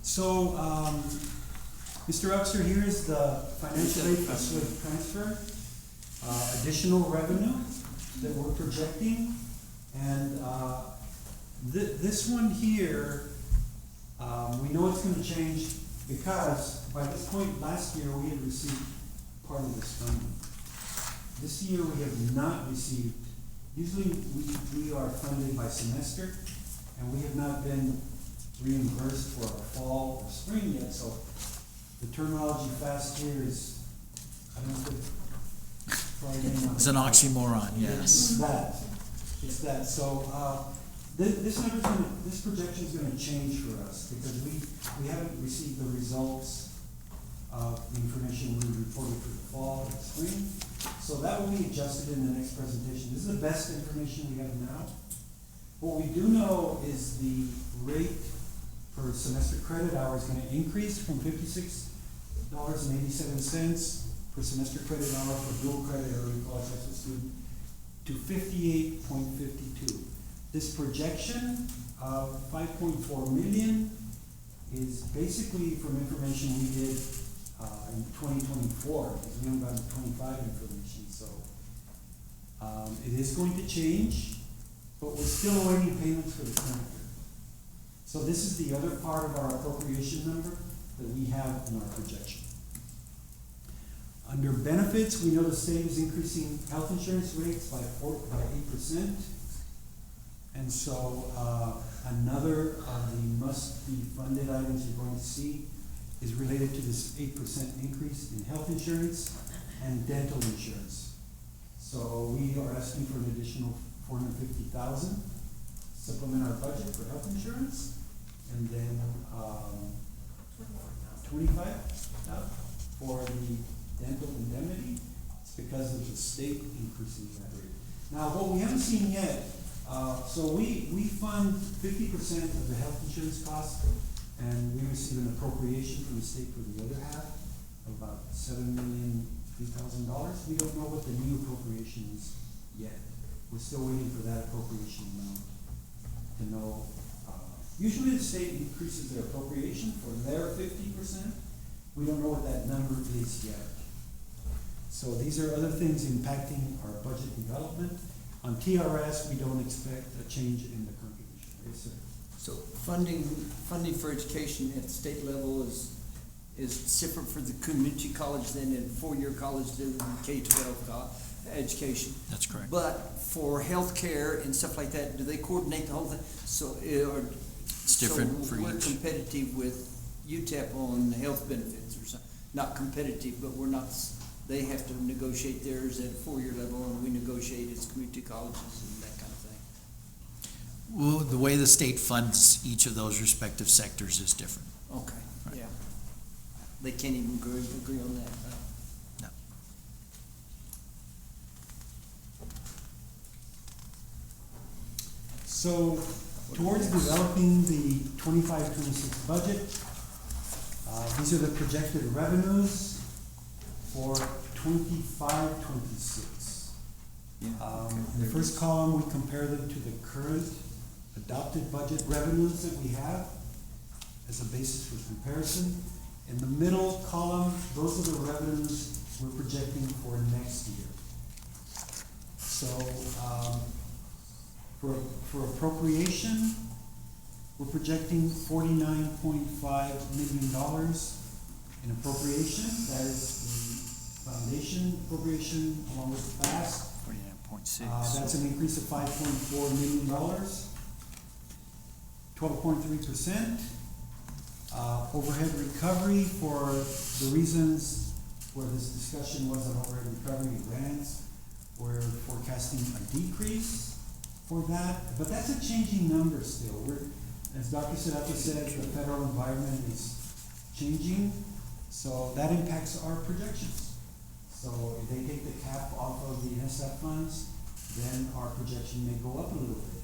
So, Mr. Uxer, here is the financial aid for SWIFT transfer, additional revenue that we're projecting. And this one here, we know it's gonna change because by this point last year, we had received part of this funding. This year, we have not received, usually we are funded by semester, and we have not been reimbursed for our fall or spring yet, so the terminology fast here is, I don't know if it's probably. It's an oxymoron, yes. It's that, so, this number's gonna, this projection's gonna change for us, because we haven't received the results of the information we reported for the fall and spring, so that will be adjusted in the next presentation. This is the best information we have now. What we do know is the rate per semester credit hour is gonna increase from $56.87 per semester credit hour for dual credit or early college high school student to 58.52. This projection of 5.4 million is basically from information we did in 2024, because we haven't gotten 25 information, so it is going to change, but we're still awaiting payments for the current year. So this is the other part of our appropriation number that we have in our projection. Under benefits, we know the state is increasing health insurance rates by 8%. And so, another of the must-be-funded items you're going to see is related to this 8% increase in health insurance and dental insurance. So we are asking for an additional $450,000, supplement our budget for health insurance, and then, 25 for the dental indemnity. It's because of the state increasing that rate. Now, what we haven't seen yet, so we fund 50% of the health insurance cost, and we receive an appropriation from the state for the other half of about $7,003,000. We don't know what the new appropriation is yet. We're still waiting for that appropriation amount to know. Usually the state increases their appropriation for their 50%. We don't know what that number is yet. So these are other things impacting our budget development. On TRS, we don't expect a change in the contribution. Yes, sir. So funding for education at the state level is different for the community college than in four-year college than K-12 education. That's correct. But for healthcare and stuff like that, do they coordinate the whole thing? So, It's different for we're each. competitive with UTEP on health benefits or something. Not competitive, but we're not they have to negotiate theirs at a four-year level, and we negotiate as community colleges and that kind of thing. Well, the way the state funds each of those respective sectors is different. Okay, yeah. They can't even agree on that, huh? No. So towards developing the 25-26 budget, these are the projected revenues for 25-26. In the first column, we compare them to the current adopted budget revenues that we have as a basis for comparison. In the middle column, those are the revenues we're projecting for next year. So, for appropriation, we're projecting $49.5 million in appropriation. That is the foundation appropriation along with the FAST. 49.6. That's an increase of $5.4 million, 12.3%. Overhead recovery, for the reasons where this discussion was on overhead recovery grants, we're forecasting a decrease for that, but that's a changing number still. As Dr. Serrato said, the federal environment is changing, so that impacts our projections. So if they take the cap off of the NSF funds, then our projection may go up a little bit.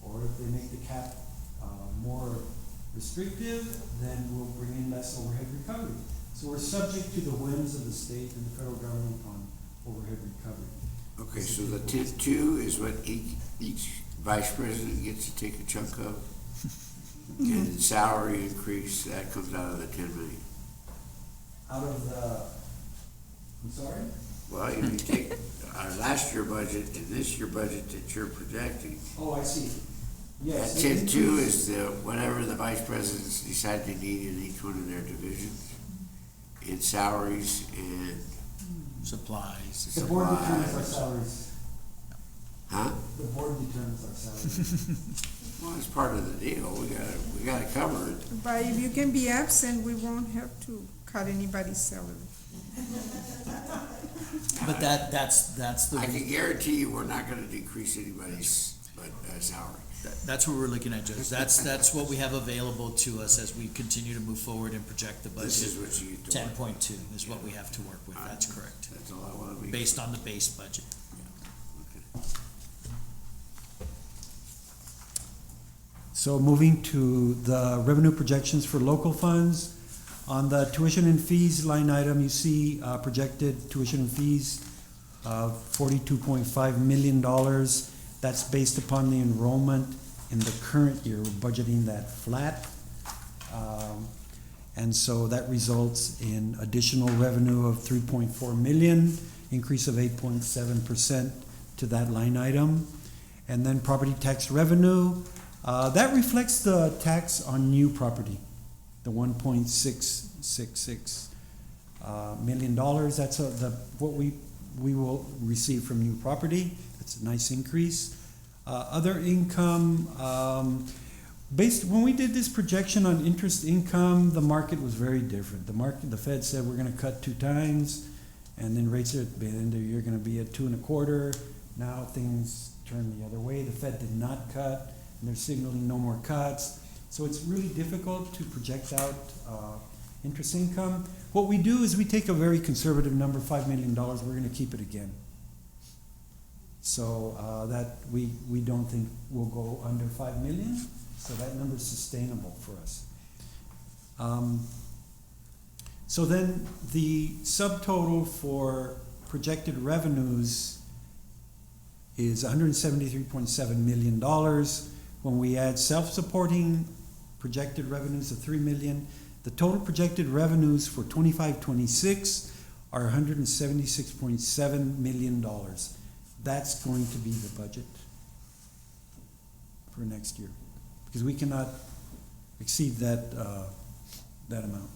Or if they make the cap more restrictive, then we'll bring in less overhead recovery. So we're subject to the whims of the state and the federal government on overhead recovery. Okay, so the 10-2 is what each vice president gets to take a chunk of? And salary increase, that comes out of the 10 million. Out of the, I'm sorry? Well, if you take our last year budget and this year budget that you're projecting, Oh, I see. that Yes. 10-2 is the, whatever the vice presidents decide they need in each one of their divisions, in salaries and, Supplies. The board determines our supplies. salaries. Huh? The board determines our salaries. Well, it's part of the deal, we gotta cover it. But if you can be absent, we won't have to cut anybody's salary. But that's the. I can guarantee you, we're not gonna decrease anybody's, salary. That's what we're looking at, Judge. That's what we have available to us as we continue to move forward and project the budget. This is what you get to work. 10.2 is what we have to work with, that's correct. That's all I wanna be. Based on the base budget. Okay. So moving to the revenue projections for local funds. On the tuition and fees line item, you see projected tuition and fees of $42.5 million. That's based upon the enrollment in the current year. We're budgeting that flat. And so that results in additional revenue of $3.4 million, increase of 8.7% to that line item. And then property tax revenue, that reflects the tax on new property, the $1.666 million. That's what we will receive from new property. It's a nice increase. Other income, when we did this projection on interest income, the market was very different. The Fed said we're going to cut 2 times, and then rates are at the end of the year going to be at 2.25. Now things turn the other way. The Fed did not cut, and they're signaling no more cuts. So it's really difficult to project out interest income. What we do is we take a very conservative number, $5 million. We're going to keep it again. So that we don't think we'll go under 5 million. So that number is sustainable for us. So then the subtotal for projected revenues is $173.7 million. When we add self-supporting projected revenues of $3 million, the total projected revenues for 25-26 are $176.7 million. That's going to be the budget for next year, because we cannot exceed that amount.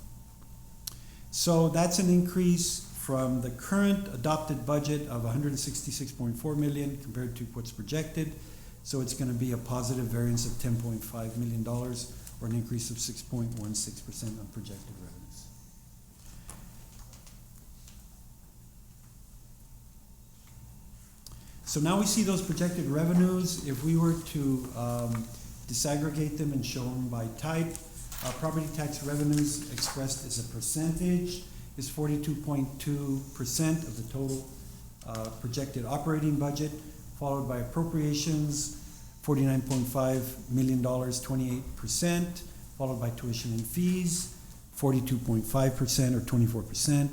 So that's an increase from the current adopted budget of $166.4 million compared to what's projected. So it's going to be a positive variance of $10.5 million, or an increase of 6.16% on projected revenues. So now we see those projected revenues. If we were to disaggregate them and show them by type, property tax revenues expressed as a percentage is 42.2% of the total projected operating budget, followed by appropriations, $49.5 million, 28%, followed by tuition and fees, 42.5% or 24%,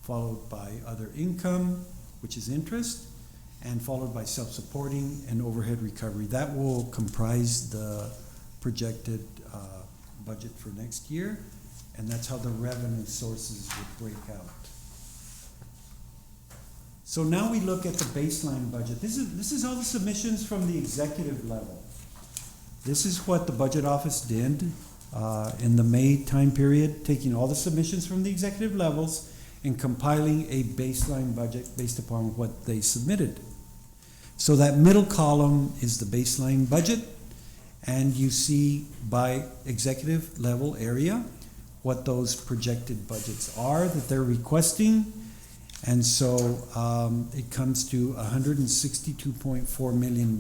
followed by other income, which is interest, and followed by self-supporting and overhead recovery. That will comprise the projected budget for next year, and that's how the revenue sources would break out. So now we look at the baseline budget. This is all the submissions from the executive level. This is what the budget office did in the May time period, taking all the submissions from the executive levels and compiling a baseline budget based upon what they submitted. So that middle column is the baseline budget, and you see by executive level area what those projected budgets are that they're requesting. And so it comes to $162.4 million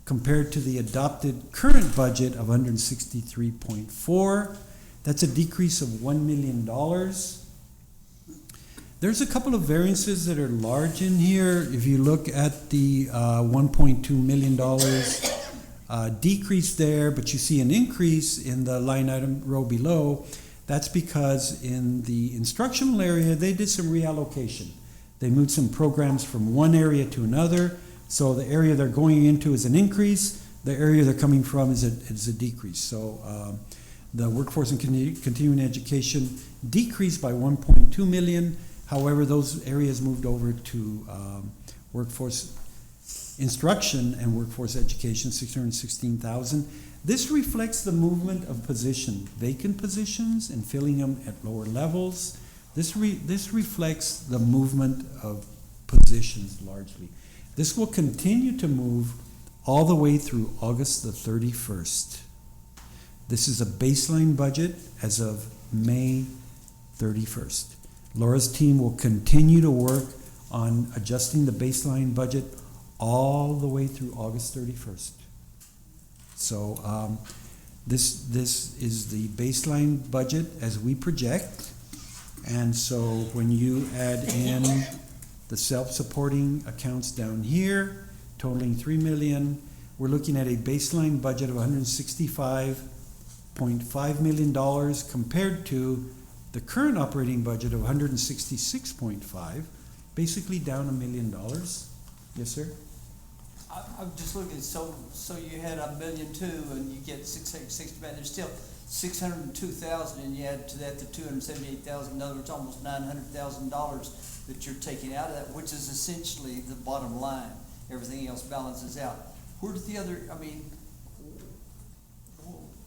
compared to the adopted current budget of $163.4. That's a decrease of $1 million. There's a couple of variances that are large in here. If you look at the $1.2 million decrease there, but you see an increase in the line item row below, that's because in the instructional area, they did some reallocation. They moved some programs from one area to another. So the area they're going into is an increase. The area they're coming from is a decrease. So the workforce and continuing education decreased by 1.2 million. However, those areas moved over to workforce instruction and workforce education, 616,000. This reflects the movement of position, vacant positions, and filling them at lower levels. This reflects the movement of positions largely. This will continue to move all the way through August the 31st. This is a baseline budget as of May 31st. Laura's team will continue to work on adjusting the baseline budget all the way through August 31st. So this is the baseline budget as we project. And so when you add in the self-supporting accounts down here, totaling $3 million, we're looking at a baseline budget of $165.5 million compared to the current operating budget of $166.5, basically down $1 million. Yes, sir? I'm just looking, so you had $1.2 million and you get 660, there's still 602,000, and you add to that the 278,000, in other words, almost $900,000 that you're taking out of that, which is essentially the bottom line. Everything else balances out. Where's the other, I mean,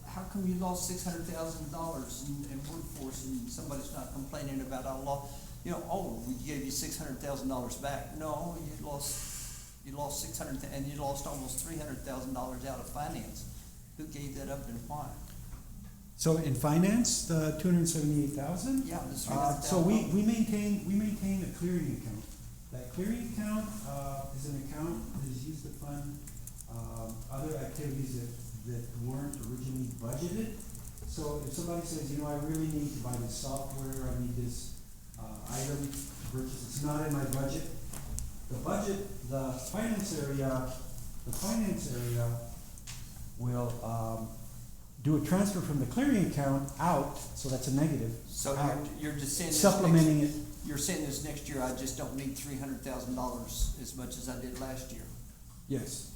how come you lost $600,000 in workforce and somebody's not complaining about I lost, we gave you $600,000 back. No, you lost 600, and you lost almost $300,000 out of finance. Who gave that up and why? So in finance, the 278,000. Yeah, the 300,000. So we maintain a clearing account. That clearing account is an account that is used to fund other activities that weren't originally budgeted. So if somebody says, I really need to buy this software, I need this item purchase, it's not in my budget. The finance area will do a transfer from the clearing account out, so that's a negative. So out, you're just saying this supplementing it. You're saying this next year, I just don't need $300,000 as much as I did last year. Yes.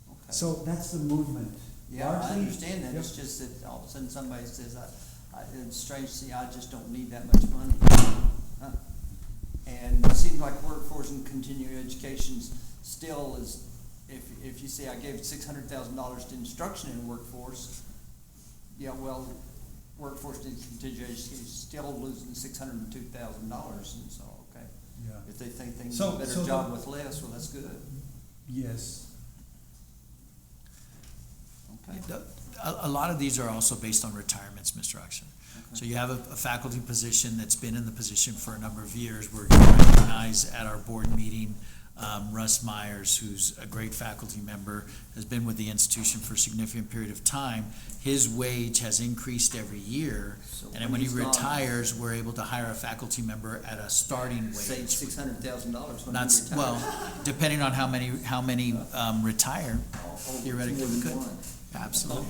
Okay. So that's the movement. Yeah, I Largely- understand that. Yep. It's just that all of a sudden somebody says, it's strange to see, I just don't need that much money. Huh. And it seems like workforce and continuing education still is, if you say I gave $600,000 to instruction in workforce, workforce and continuing education is still losing $602,000, and so, okay. Yeah. If they think they can do So- a better so job the- with less, well, that's good. Yes. Okay. a lot of these are also based on retirements, Mr. Action. So you have a faculty position that's been in the position for a number of years. We're going to recognize at our board meeting Russ Myers, who's a great faculty member, has been with the institution for a significant period of time. His wage has increased every year, So and then when he he's gone, retires, we're able to hire a faculty member at a starting Save wage. $600,000 when Not, you retire. well, depending on how many retire, Oh, theoretically more we than could. one. Absolutely.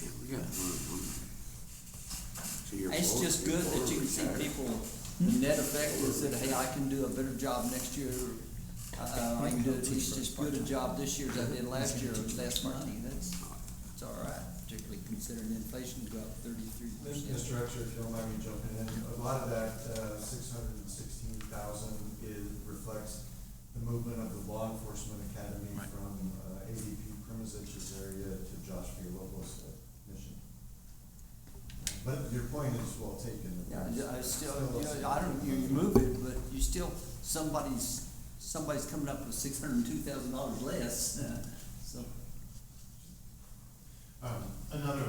Yeah, we got one. So you're It's both- just you're good that both you can see retired. people, the net effect is that, hey, I can do a better job next year. I can do at least as good a job this year as I did last year, or last money. That's all right, particularly considering inflation is about 33%. Mr. Exner, if you don't mind me jumping in, a lot of that, $616,000 reflects the movement of the law enforcement academy Right. from, ADP Primizic's area to Josh Villalobos' mission. But your point is well taken. Yeah, I still, you know, I don't, you move it, but you still, somebody's coming up with $602,000 less, so. Another,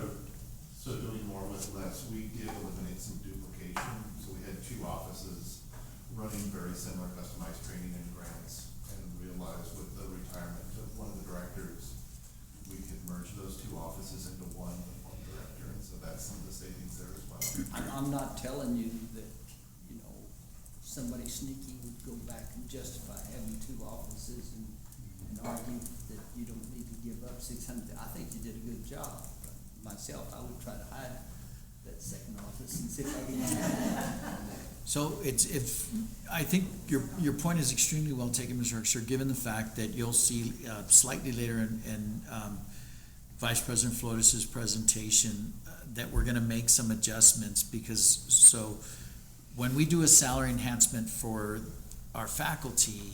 so doing more with less, we did eliminate some duplication, so we had two offices running very similar customized training and grants, and realized with the retirement of one of the directors, we could merge those two offices into one with one director, and so that's some of the savings there as well. I'm not telling you that, you know, somebody sneaky would go back and justify having two offices and argue that you don't need to give up 600. I think you did a good job. Myself, I would try to hide that second office and see if I can. So I think your point is extremely well taken, Mr. Herxer, given the fact that you'll see slightly later in Vice President Flores' presentation that we're gonna make some adjustments because, so when we do a salary enhancement for our faculty,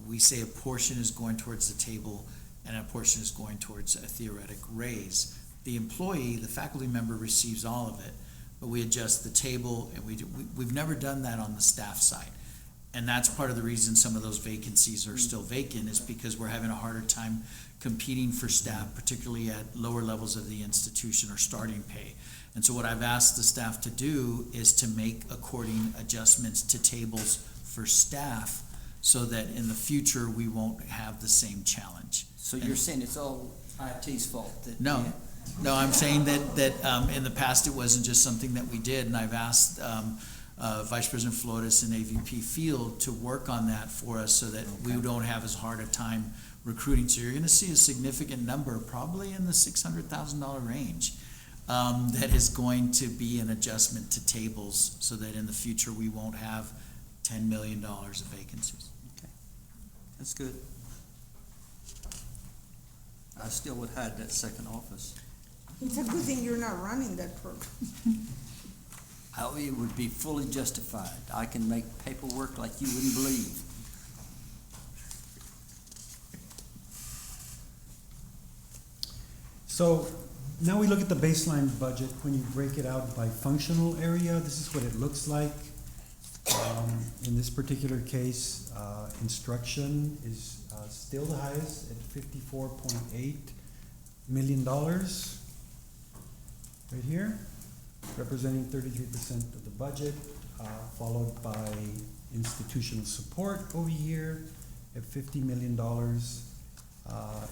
we say a portion is going towards the table and a portion is going towards a theoretic raise. The employee, the faculty member receives all of it, but we adjust the table, and we've never done that on the staff side. And that's part of the reason some of those vacancies are still vacant, is because we're having a harder time competing for staff, particularly at lower levels of the institution or starting pay. And so what I've asked the staff to do is to make according adjustments to tables for staff so that in the future, we won't have the same challenge. So you're saying it's all IT's fault that? No, no, I'm saying that in the past, it wasn't just something that we did, and I've asked Vice President Flores and AVP Field to work on that for us so that we don't have as hard a time recruiting. So you're gonna see a significant number, probably in the $600,000 range, that is going to be an adjustment to tables so that in the future, we won't have $10 million of vacancies. Okay. That's good. I still would hide that second office. It's a good thing you're not running that program. It would be fully justified. I can make paperwork like you wouldn't believe. So now we look at the baseline budget. When you break it out by functional area, this is what it looks like. In this particular case, instruction is still the highest at $54.8 million right here, representing 33% of the budget, followed by institutional support over here at $50 million.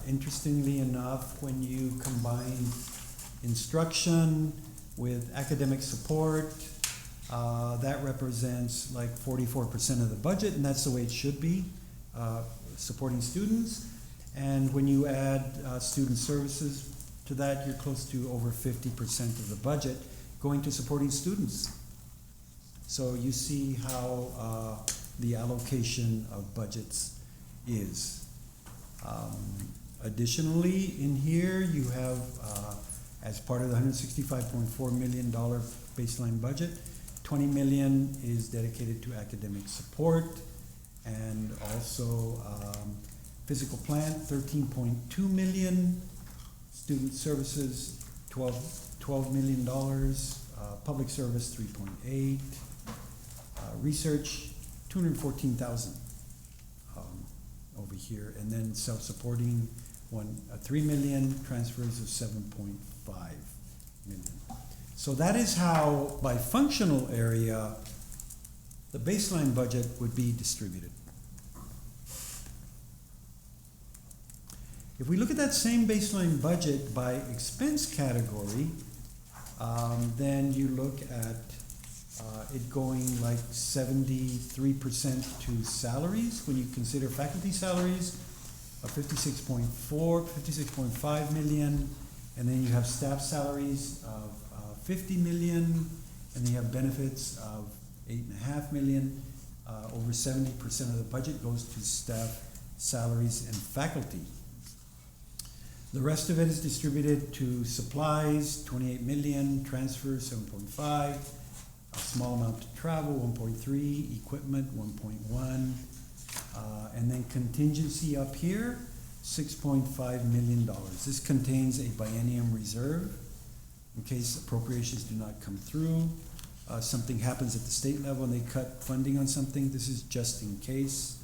Interestingly enough, when you combine instruction with academic support, that represents like 44% of the budget, and that's the way it should be, supporting students. And when you add student services to that, you're close to over 50% of the budget going to supporting students. So you see how the allocation of budgets is. Additionally, in here, you have, as part of the $165.4 million baseline budget, $20 million is dedicated to academic support, and also physical plant, $13.2 million, student services, $12 million, public service, 3.8, research, 214,000 over here, and then self-supporting 3 million, transfers of 7.5 million. So that is how, by functional area, the baseline budget would be distributed. If we look at that same baseline budget by expense category, then you look at it going like 73% to salaries. When you consider faculty salaries of 56.5 million, and then you have staff salaries of 50 million, and then you have benefits of 8.5 million. Over 70% of the budget goes to staff salaries and faculty. The rest of it is distributed to supplies, 28 million, transfers, 7.5, a small amount to travel, 1.3, equipment, 1.1, and then contingency up here, $6.5 million. This contains a biennium reserve in case appropriations do not come through. Something happens at the state level and they cut funding on something. This is just in case.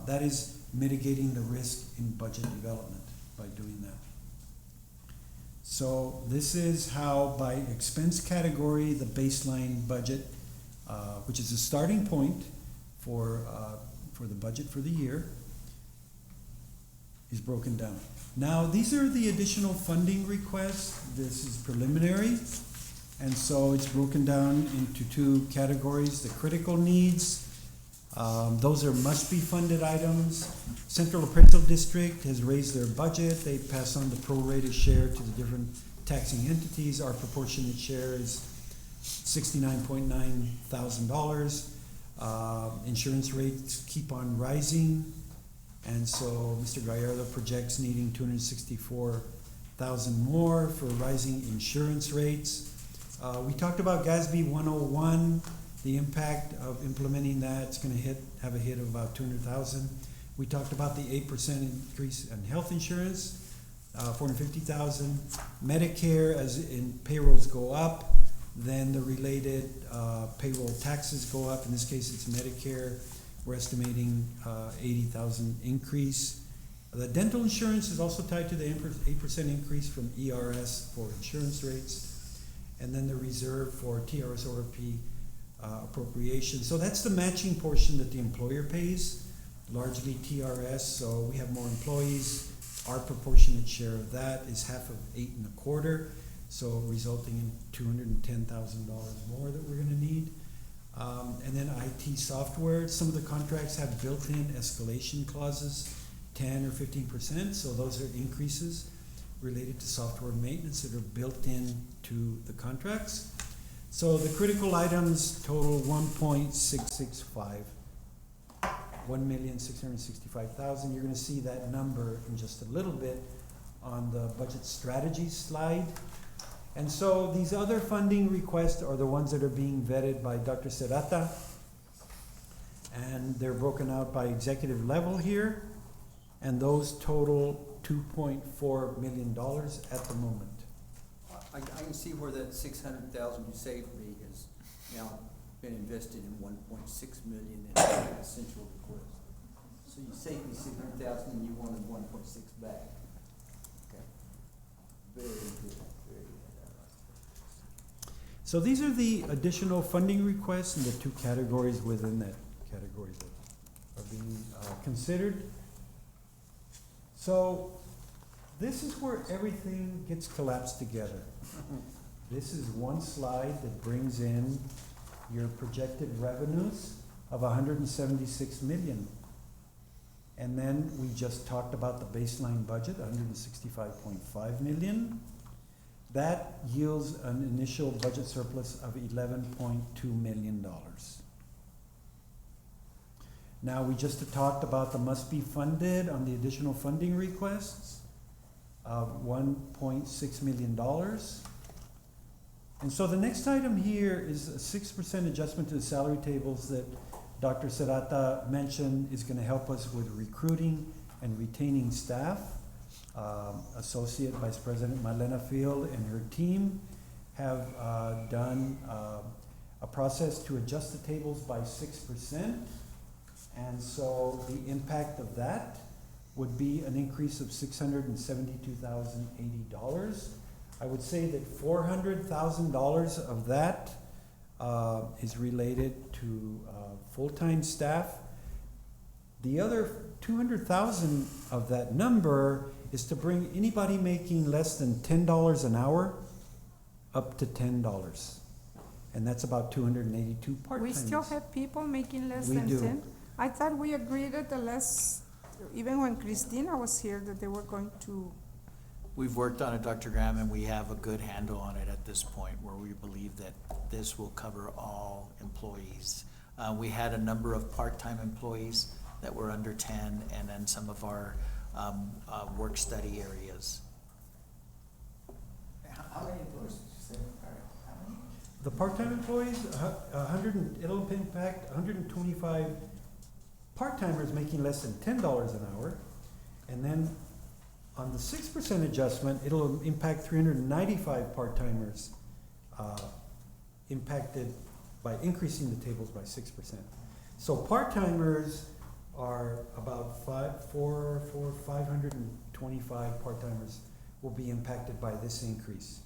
That is mitigating the risk in budget development by doing that. So this is how, by expense category, the baseline budget, which is a starting point for the budget for the year, is broken down. Now, these are the additional funding requests. This is preliminary, and so it's broken down into two categories: the critical needs. Those are must-be funded items. Central Appraisal District has raised their budget. They pass on the prorated share to the different taxing entities. Our proportionate share is $69.9 thousand. Insurance rates keep on rising, and so Mr. Gallardo projects needing $264,000 more for rising insurance rates. We talked about GASB 101. The impact of implementing that, it's going to have a hit of about $200,000. We talked about the 8% increase in health insurance, $450,000. Medicare, as in payrolls go up, then the related payroll taxes go up. In this case, it's Medicare. We're estimating $80,000 increase. The dental insurance is also tied to the 8% increase from ERS for insurance rates, and then the reserve for TRS ORP appropriation. So that's the matching portion that the employer pays, largely TRS. So we have more employees. Our proportionate share of that is half of 8.25, so resulting in $210,000 more that we're going to need. And then IT software. Some of the contracts have built-in escalation clauses, 10 or 15%. So those are increases related to software maintenance that are built in to the contracts. So the critical items total 1.665, 1,665,000. You're going to see that number in just a little bit on the budget strategy slide. And so these other funding requests are the ones that are being vetted by Dr. Serrata, and they're broken out by executive level here, and those total $2.4 million at the moment. I can see where that 600,000 you saved me has now been invested in 1.6 million in essential request. So you saved me 600,000 and you wanted 1.6 back. Okay. Very good, very good. So these are the additional funding requests and the two categories within that category that are being considered. So this is where everything gets collapsed together. This is one slide that brings in your projected revenues of 176 million. And then we just talked about the baseline budget, 165.5 million. That yields an initial budget surplus of $11.2 million. Now, we just talked about the must be funded on the additional funding requests of $1.6 million. And so the next item here is a 6% adjustment to the salary tables that Dr. Serrata mentioned is going to help us with recruiting and retaining staff. Associate Vice President Marlena Field and her team have done a process to adjust the tables by 6%. And so the impact of that would be an increase of $672,080. I would say that $400,000 of that is related to full-time staff. The other 200,000 of that number is to bring anybody making less than $10 an hour up to $10. And that's about 282 part-timers. We still have people making less We than do. 10? I thought we agreed at the last, even when Christina was here, that they were going to, We've worked on it, Dr. Graham, and we have a good handle on it at this point, where we believe that this will cover all employees. We had a number of part-time employees that were under 10, and then some of our work-study areas. How many employees did you say? How many? The part-time employees, it'll impact 125 part-timers making less than $10 an hour. And then on the 6% adjustment, it'll impact 395 part-timers impacted by increasing the tables by 6%. So part-timers are about 525 part-timers will be impacted by this increase.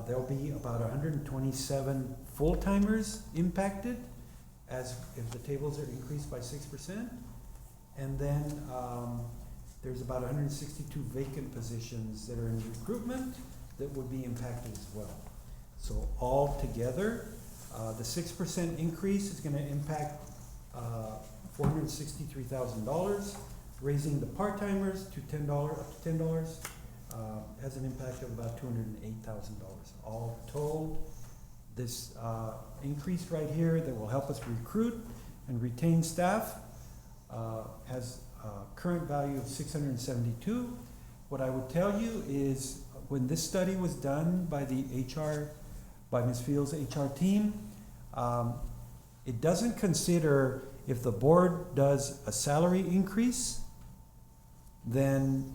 There'll be about 127 full-timers impacted as if the tables are increased by 6%. And then there's about 162 vacant positions that are in recruitment that would be impacted as well. So all together, the 6% increase is going to impact $463,000, raising the part-timers to up to $10, has an impact of about $208,000. All told, this increase right here that will help us recruit and retain staff has a current value of $672. What I would tell you is when this study was done by by Ms. Fields' HR team, it doesn't consider if the board does a salary increase, then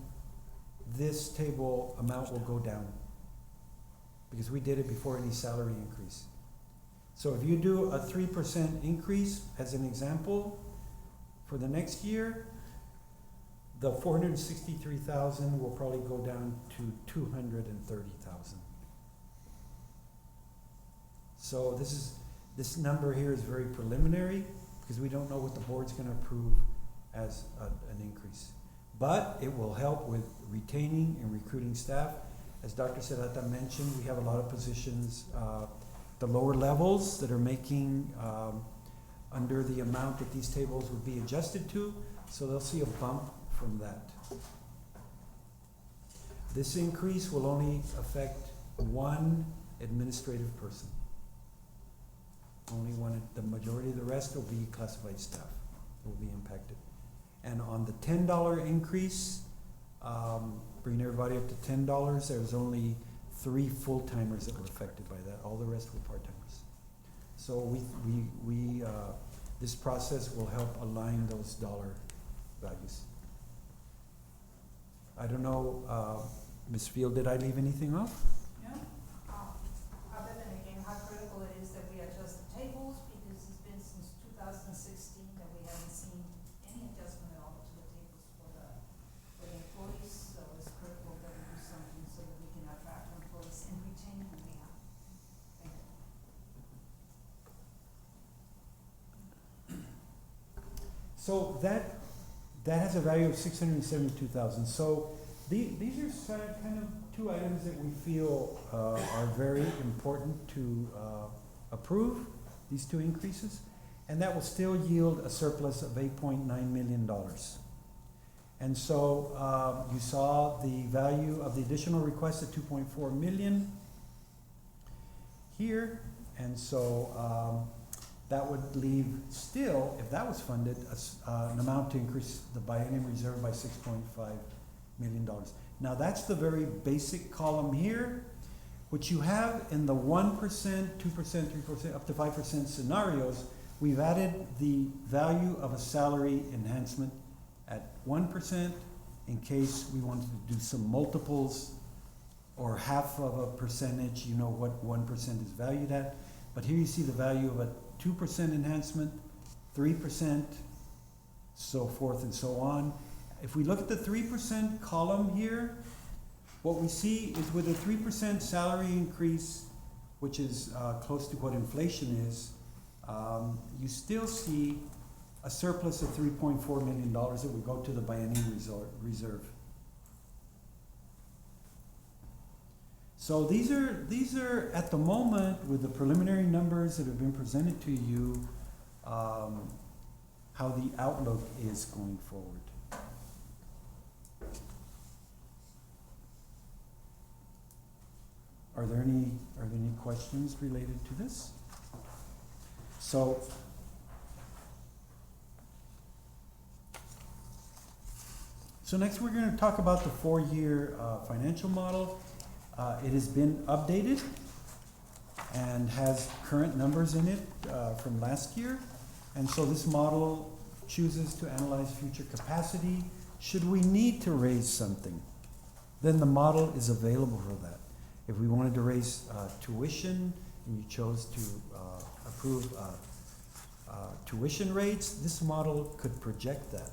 this table amount will go down because we did it before any salary increase. So if you do a 3% increase as an example for the next year, the 463,000 will probably go down to 230,000. So this number here is very preliminary because we don't know what the board's going to approve as an increase. But it will help with retaining and recruiting staff. As Dr. Serrata mentioned, we have a lot of positions, the lower levels that are making under the amount that these tables would be adjusted to, so they'll see a bump from that. This increase will only affect one administrative person. Only one, the majority of the rest will be classified staff that will be impacted. And on the $10 increase, bringing everybody up to $10, there's only 3 full-timers that were affected by that. All the rest were part-timers. So this process will help align those dollar values. I don't know, Ms. Field, did I leave anything off? No, other than again, how critical it is that we adjust the tables, because it's been since 2016 that we haven't seen any adjustment at all to the tables for the employees, so it's critical that we do something so that we can attract employees and retain who we have. Thank you. So that has a value of $672,000. So these are kind of 2 items that we feel are very important to approve, these 2 increases, and that will still yield a surplus of $8.9 million. And so you saw the value of the additional request at $2.4 million here, and so that would leave still, if that was funded, an amount to increase the biennium reserve by $6.5 million. Now that's the very basic column here. What you have in the 1%, 2%, 3%, up to 5% scenarios, we've added the value of a salary enhancement at 1% in case we wanted to do some multiples or half of a percentage, you know what 1% is valued at. But here you see the value of a 2% enhancement, 3%, so forth and so on. if we look at the 3% column here, what we see is with a 3% salary increase, which is close to what inflation is, you still see a surplus of $3.4 million that would go to the biennium reserve. So these are at the moment, with the preliminary numbers that have been presented to you, how the outlook is going forward. Are there any questions related to this? So next we're going to talk about the 4-year financial model. It has been updated and has current numbers in it from last year. And so this model chooses to analyze future capacity. Should we need to raise something, then the model is available for that. If we wanted to raise tuition and you chose to approve tuition rates, this model could project that.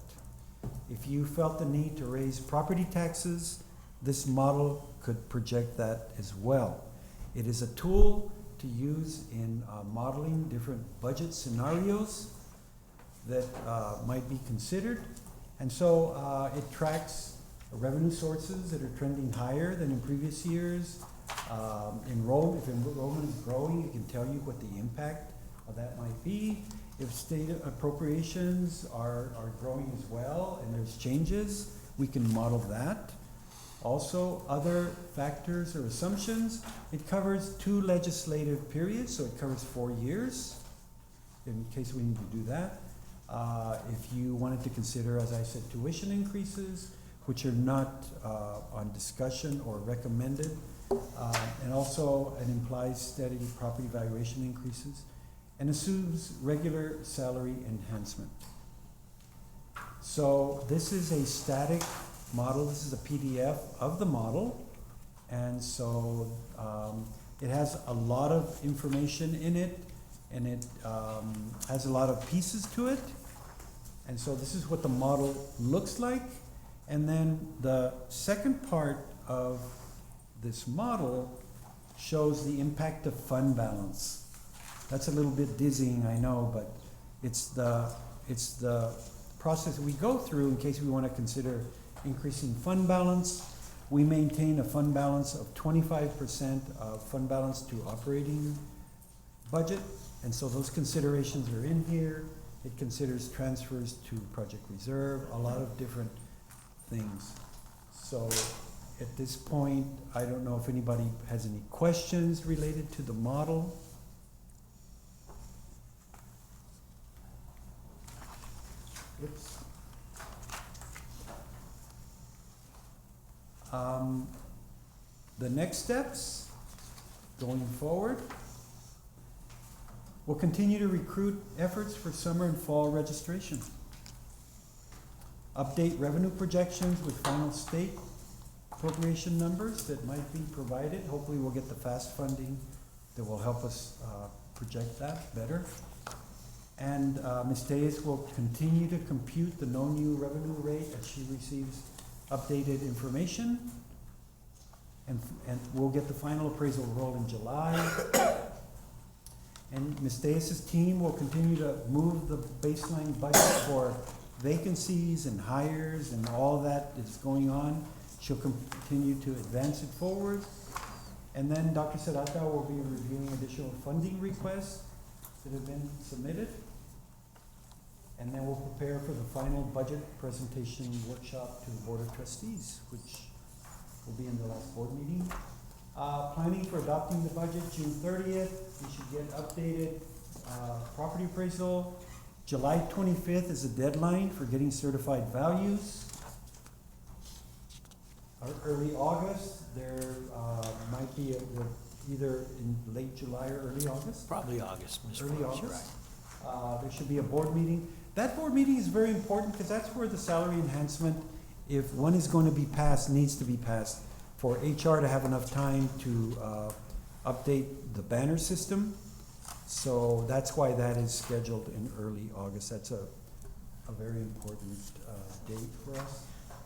If you felt the need to raise property taxes, this model could project that as well. It is a tool to use in modeling different budget scenarios that might be considered. And so it tracks revenue sources that are trending higher than in previous years. If enrollment is growing, it can tell you what the impact of that might be. If state appropriations are growing as well and there's changes, we can model that. Also, other factors or assumptions, it covers 2 legislative periods, so it covers 4 years, in case we need to do that. If you wanted to consider, as I said, tuition increases, which are not on discussion or recommended, and also it implies steady property valuation increases, and assumes regular salary enhancement. So this is a static model. This is a PDF of the model, and so it has a lot of information in it, and it has a lot of pieces to it. And so this is what the model looks like. And then the second part of this model shows the impact of fund balance. That's a little bit dizzying, I know, but it's the process we go through in case we want to consider increasing fund balance. We maintain a fund balance of 25% of fund balance to operating budget, and so those considerations are in here. It considers transfers to project reserve, a lot of different things. So at this point, I don't know if anybody has any questions related to the model. Oops. The next steps going forward, we'll continue to recruit efforts for summer and fall registration. Update revenue projections with final state appropriation numbers that might be provided. Hopefully we'll get the FAST funding that will help us project that better. And Ms. Tejas will continue to compute the no new revenue rate as she receives updated information. And we'll get the final appraisal roll in July. And Ms. Tejas' team will continue to move the baseline budget for vacancies and hires and all that is going on. She'll continue to advance it forward. And then Dr. Serrata will be reviewing additional funding requests that have been submitted. And then we'll prepare for the final budget presentation workshop to the Board of Trustees, which will be in the last board meeting. Planning for adopting the budget June 30th. We should get updated property appraisal. July 25th is the deadline for getting certified values. Early August, there might be either in late July or early August. Probably August, Mr. Early Forbes, you're August. right. There should be a board meeting. That board meeting is very important because that's where the salary enhancement, if one is going to be passed, needs to be passed for HR to have enough time to update the banner system. So that's why that is scheduled in early August. That's a very important date for us.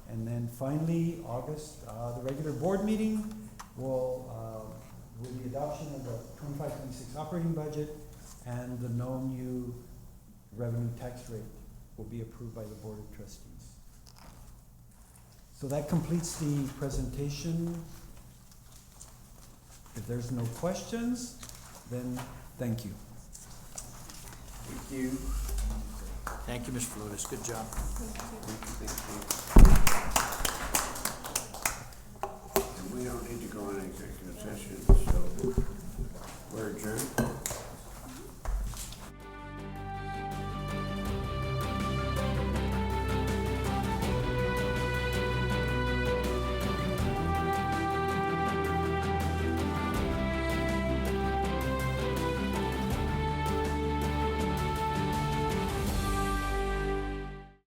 And then finally, August, the regular board meeting will, with the adoption of the 25-26 operating budget and the no new revenue tax rate will be approved by the Board of Trustees. So that completes the presentation. If there's no questions, then thank you. Thank you. Thank you, Mr. Flores, good job. And we don't need to go on executive session, so we're adjourned.